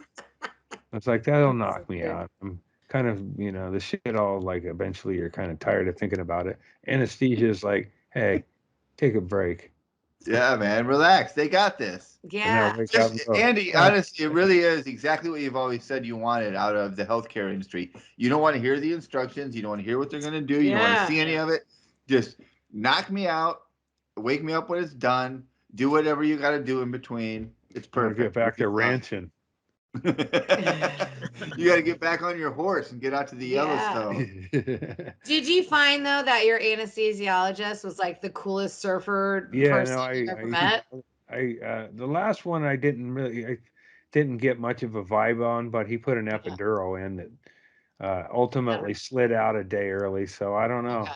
It's like, that'll knock me out. I'm kind of, the shit all like eventually you're kind of tired of thinking about it. Anesthesia is like, hey, take a break. Yeah, man, relax. They got this. Yeah. Andy, honestly, it really is exactly what you've always said you wanted out of the healthcare industry. You don't want to hear the instructions. You don't want to hear what they're going to do. You don't want to see any of it. Just knock me out. Wake me up when it's done. Do whatever you got to do in between. It's perfect. Get back to ranching. You got to get back on your horse and get out to the Yeah. Yellowstone. Did you find though that your anesthesiologist was like the coolest surfer Yeah, person no, you've ever met? the last one I didn't get much of a vibe on, but he put an Okay. epidural in that ultimately slid out a day early. So I don't know. Okay.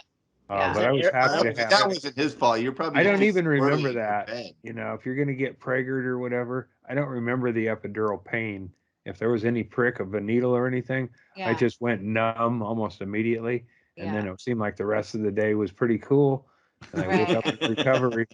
Yeah. But I was happy to have That it. wasn't his fault. You're probably I don't too even squirrely remember in your that. bed. You know, if you're gonna get pregged or whatever, I don't remember the epidural pain. If there was any prick of a needle or anything, I Yeah. just went numb almost immediately, and then Yeah. it seemed like the rest of the day was pretty cool. And I woke up in recovery.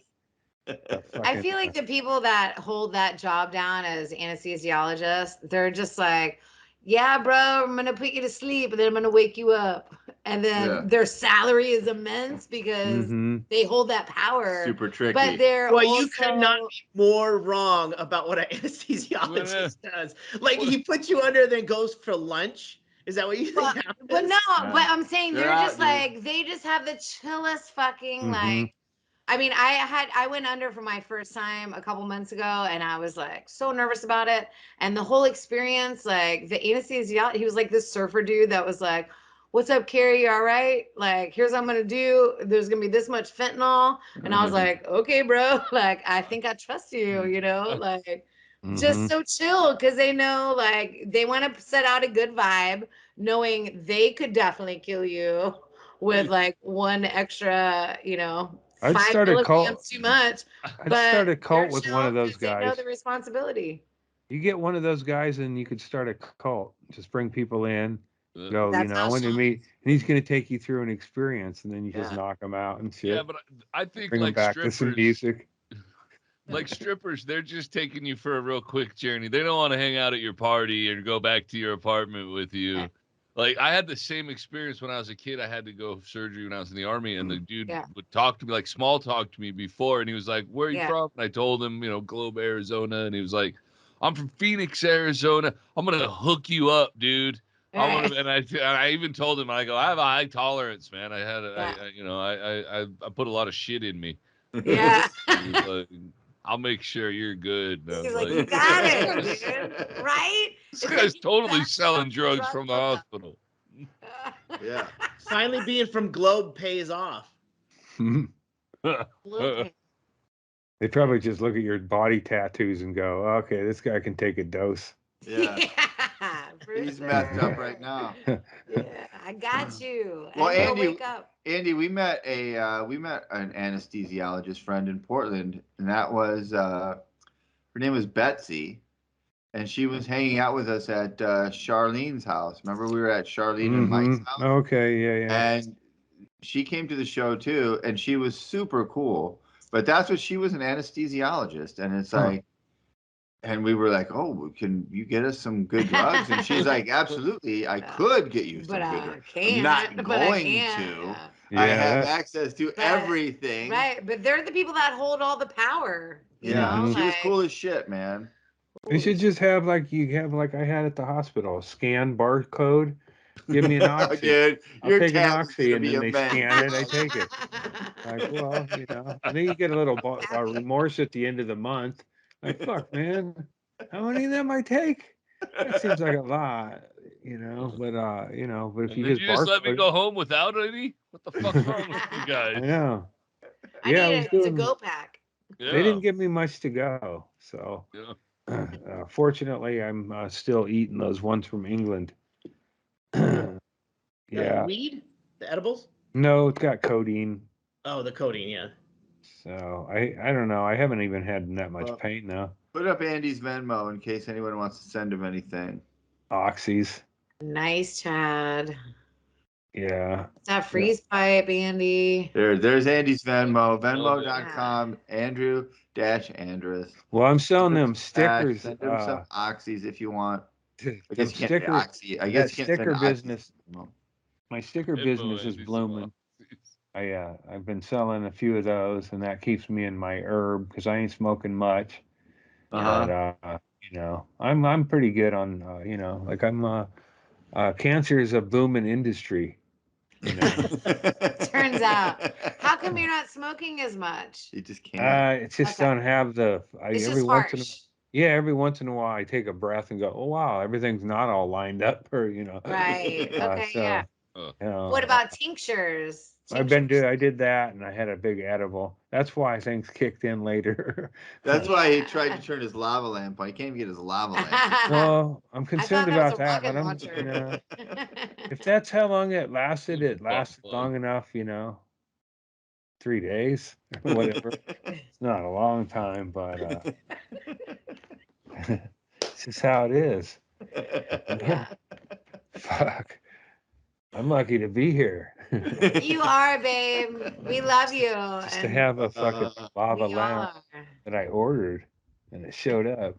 I feel like the people that hold that job down as anesthesiologists, they're just like, yeah, bro, I'm gonna put you to sleep and then I'm gonna wake you up. And then Yeah. their salary is immense because they hold that power. Super tricky. But they're Well, also... you could not be more wrong about what an anesthesiologist does. Like he puts you under, then goes for lunch. Is that what you think happens? But no, but I'm saying They're they're out, just dude. like, they just have the chillest fucking like. I mean, I went under for my first time a couple months ago, and I was like so nervous about it. And the whole experience, like the anesthesiologist, he was like this surfer dude that was like, "What's up, Carrie? You all right? Like, here's what I'm gonna do. There's gonna be this much fentanyl." And I was like, "Okay, bro. Like, I think I trust you. You know, like." Just so chill because they know, like, they want to set out a good vibe, knowing they could definitely kill you with like one extra, you know, I'd 5 start a cult. milligrams too much. I'd start a cult with one of those They know guys. the responsibility. You get one of those guys, and you could start a cult. Just bring people in. Go, That's I want to awesome. meet, and he's going to take you through an experience, and then you just Yeah. knock them out and shit. Yeah, but I think Bring them like back to some strippers, music. like strippers, they're just taking you for a real quick journey. They don't want to hang out at your party or go back to your apartment with you. Like I had the same experience when I was a kid. I had to go for surgery when I was in the army, and the dude would talk to me, like small talk to me before, and he was like, "Where are you from?" And I told him, Globe, Arizona, and he was like, "I'm from Phoenix, Arizona. I'm gonna hook you up, dude." And I even told him, I go, I have a high tolerance, man. I had, I put a lot of shit in me. Yeah. Like, I'll make sure you're good. He's like, you got it, dude. Right? This guy's totally selling drugs from the hospital. Yeah. Finally, being from Globe pays off. They probably just look at your body tattoos and go, "Okay, this guy can take a dose." Yeah. He's messed up right now. Yeah, I got you. Well, and Andy, wake up. Andy, we met an anesthesiologist friend in Portland, and that was her name was Betsy, and she was hanging out with us at Charlene's house. Remember, we were at Charlene and Mike's house. Okay, yeah. And she came to the show too, and she was super cool. But that's what she was, an anesthesiologist, and it's like. And we were like, "Oh, can you get us some good drugs?" And she's like, "Absolutely, I could get you some good drugs. I'm not going to. Yeah. I have access to everything." Right, but they're the people that hold all the power. You know, she was cool as shit, man. You should just have like I had at the hospital, scan barcode. Give me an oxy. Dude, I'll take an oxy, and then they scan it. I take it. Like, well, and then you get a little remorse at the end of the month. Like, fuck, man, how many of them I take? That seems like a lot, But but if you just let me go home without any, what the fuck's wrong with you guys? I know. I need a to-go pack. Yeah. They didn't give me much to go, so fortunately, I'm still eating those ones from England. Yeah. Weed? The edibles? No, it's got codeine. Oh, the codeine, yeah. So I don't know. I haven't even had that much pain now. Put up Andy's Venmo in case anyone wants to send him anything. Oxys. Nice, Chad. Yeah. It's that freeze pipe, Andy. There's Andy's Venmo. Venmo.com. Andrew-Andrus. Well, I'm selling them stickers. Send him some oxys if you want. I guess you can't say oxy. I guess sticker business. My sticker business is blooming. I've been selling a few of those, and that keeps me in my herb because I ain't smoking much. But I'm pretty good on like I'm cancer is a booming industry. Turns out. How come you're not smoking as much? You just can't. It just don't have the. It's just harsh. Yeah, every once in a while I take a breath and go, oh wow, everything's not all lined up, or Right. Okay. Yeah. Uh, What about tinctures? I did that, and I had a big edible. That's why things kicked in later. That's why he tried to turn his lava lamp on. He can't even get his lava lamp. No, I'm I concerned thought that was about a that, rocket but launcher. if that's how long it lasted Bug. long enough, 3 days or whatever. It's not a long time, but it's just how it is. Yeah. Fuck. I'm lucky to be here. You are, babe. We love you. Just to And have a fucking lava we all lamp are. that I ordered and it showed up.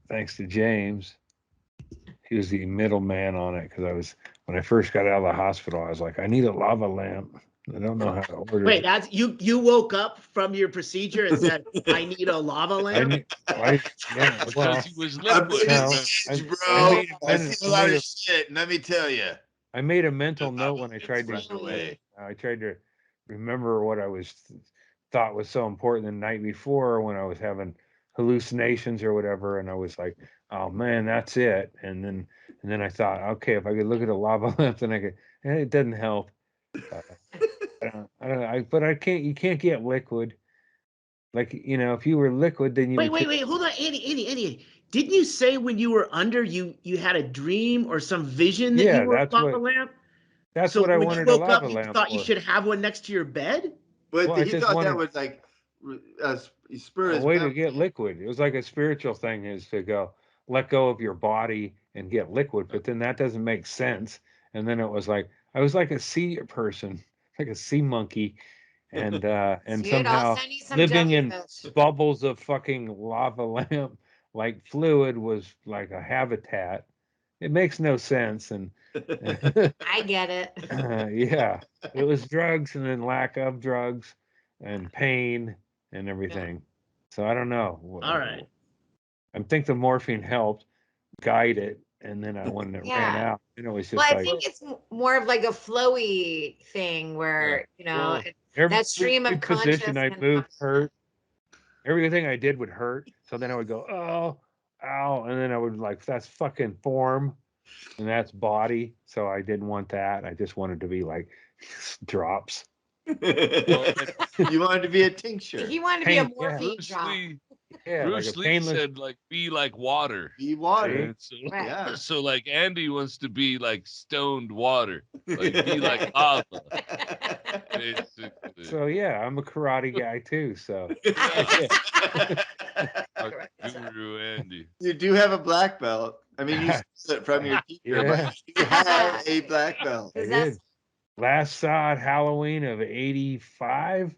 Thanks to James. He was the middleman on it because when I first got out of the hospital, I was like, I need a lava lamp. I don't know how to order Wait, it. that's you woke up from your procedure and said, I need a lava lamp? Yeah, Because well, he was I'm liquid. no, edge, bro. I made a I mental- see a lot of shit, let me tell you. I made a mental note when I tried Right to away. remember what I thought was so important the night before when I was having hallucinations or whatever, and I was like, oh man, that's it. And then I thought, okay, if I could look at a lava lamp, then I could. And it doesn't help. But I can't. You can't get liquid. Like if you were liquid, then you would. Wait, hold on, Andy. Didn't you say when you were under, you had a dream or some vision that you Yeah, were a lava lamp? that's So what I when you wanted a woke up, lava you lamp thought you for. should have one next to your bed? But Well, I he just thought that wanted was like spur a his way to memory. get liquid. It was like a spiritual thing, is to go let go of your body and get liquid. But then that doesn't make sense. And then it was like I was like a sea person, like a sea monkey, and Dude, I'll somehow send you some living in jellyfish. bubbles of fucking lava lamp like fluid was like a habitat. It makes no sense. And I get it. yeah, it was drugs and then lack of drugs and pain and Yeah. everything. So I don't know. All right. I think the morphine helped guide it, and then when it ran Yeah. out, it was Well, just I like think it's more of like a flowy thing where, Well, every that stream of position I consciousness. moved hurt. Everything I did would hurt. So then I would go, oh, ow, and then I would like, that's fucking form, and that's body. So I didn't want that. I just wanted to be like drops. Well, You wanted to be a tincture. He wanted to be a Pain, yeah. morphine drop. Yeah, like a Bruce Lee painless. said, like, be like water. Be water. And so, Right. Yeah. so, like, Andy wants to be like stoned water, like, be like lava, basically. So yeah, I'm a karate guy too. So Yeah, yeah. our guru Andy. You do have a black belt. I mean, you stole it from your teacher, Yeah. but you have a black belt. I 'Cause did. Last saw it Halloween of '85.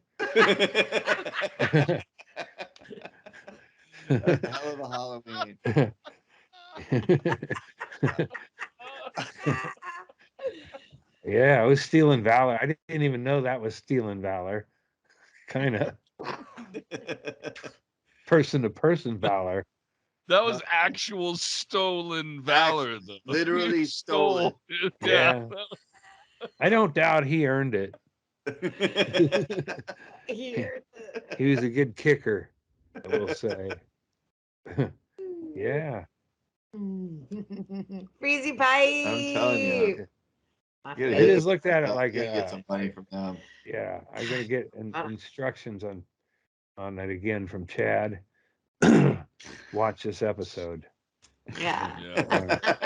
That's a hell of a Halloween. Yeah, I was stealing valor. I didn't even know that was stealing valor. Kind of person to person valor. That was actual stolen valor, though. Literally You stolen. stole it. Yeah. I don't doubt he earned it. He was a good kicker, I will say. Yeah. Freezy pipe. I'm telling you. My You gotta I get- just looked at it you like gotta get some money from them. yeah, I gotta get instructions on it again from Chad. Watch this episode. Yeah.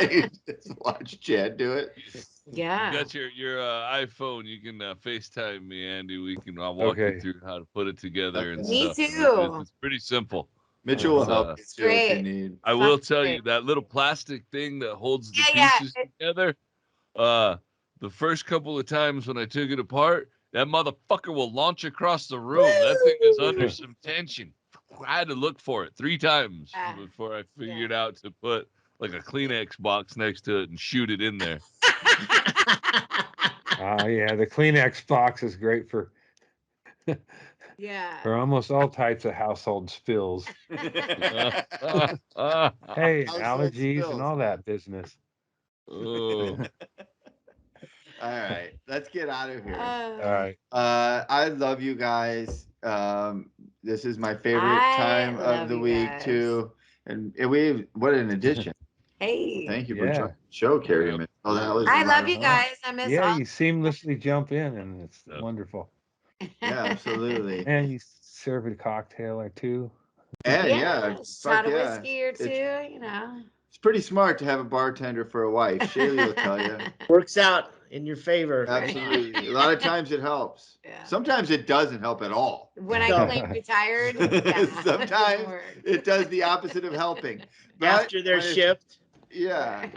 You just watch Chad do it. Yeah. You got your iPhone. You can FaceTime me, Andy. I'll walk you Okay. through how to put it together and Me stuff. too. It's pretty simple. Mitchell will help It's, you too if you great. need. I will Fuck tell it. you that little plastic thing that holds the Yeah, pieces together. The first couple of times when I took it apart, that motherfucker will launch across the room. That thing is under some tension. I had to look for it 3 times before I figured out to put like a Kleenex box next to it and shoot it in there. Yeah, the Kleenex box is great for Yeah. almost all types of household spills. Hey, allergies spills, and all man. that business. Oh. All right, let's get out of here. All right. I love you guys. This is my favorite I time love of the you week guys. too. And what an addition. Hey. Thank you for Yeah. joining the show, Carrie. Yep. Oh, that was a I lot love of you fun. guys. I miss Yeah, all. you seamlessly jump in, and it's Yeah. wonderful. Yeah, absolutely. And you serve a cocktail or two. And yeah, shot fuck a yeah. whiskey or two, It's, you know. it's pretty smart to have a bartender for a wife. Shaylee will tell you. Works out in your favor. Absolutely. A lot of times it helps. Yeah. Sometimes it doesn't help at all. When I No. claim retired, yeah, it doesn't Sometimes work. it does the opposite of helping. But After their when it's- shift. Yeah.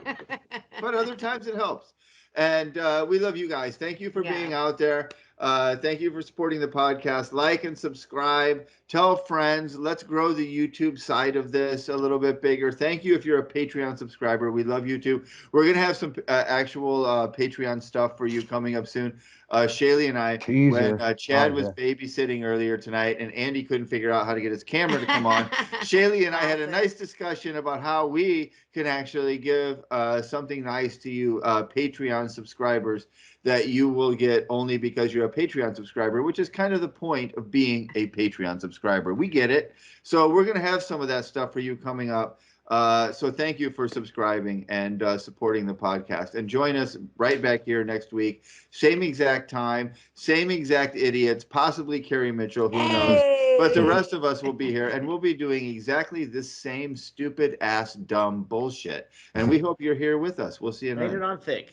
But other times it helps. And we love you guys. Thank you for being out there. Thank you for supporting the podcast. Like and subscribe. Tell friends. Let's grow the YouTube side of this a little bit bigger. Thank you if you're a Patreon subscriber. We love you too. We're going to have some actual Patreon stuff for you coming up soon. Shaylee and I, Teaser. when Chad Oh, was yeah. babysitting earlier tonight and Andy couldn't figure out how to get his camera to come on, Shaylee and I had a nice discussion about how we can actually give something nice to you Patreon subscribers that you will get only because you're a Patreon subscriber, which is kind of the point of being a Patreon subscriber. We get it. So we're going to have some of that stuff for you coming up. So thank you for subscribing and supporting the podcast. And join us right back here next week. Same exact time, same exact idiots, possibly Carrie Mitchell, who knows. But the rest of us will be here, and we'll be doing exactly this same stupid ass dumb bullshit. And we hope you're here with us. We'll see you Laid next. it on thick.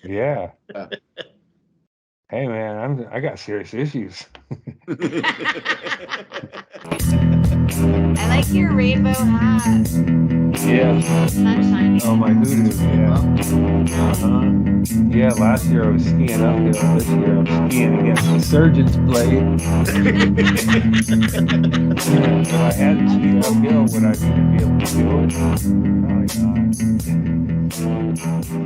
Yeah. Yeah. Hey man, I got serious issues. I like your rainbow hat. Yeah. Sunshine. Oh, my hoodoo. Yeah. Yeah, last year I was skiing uphill. This year I'm skiing against the surgeon's blade. If I had to ski uphill, would I even be able to do it? Probably not.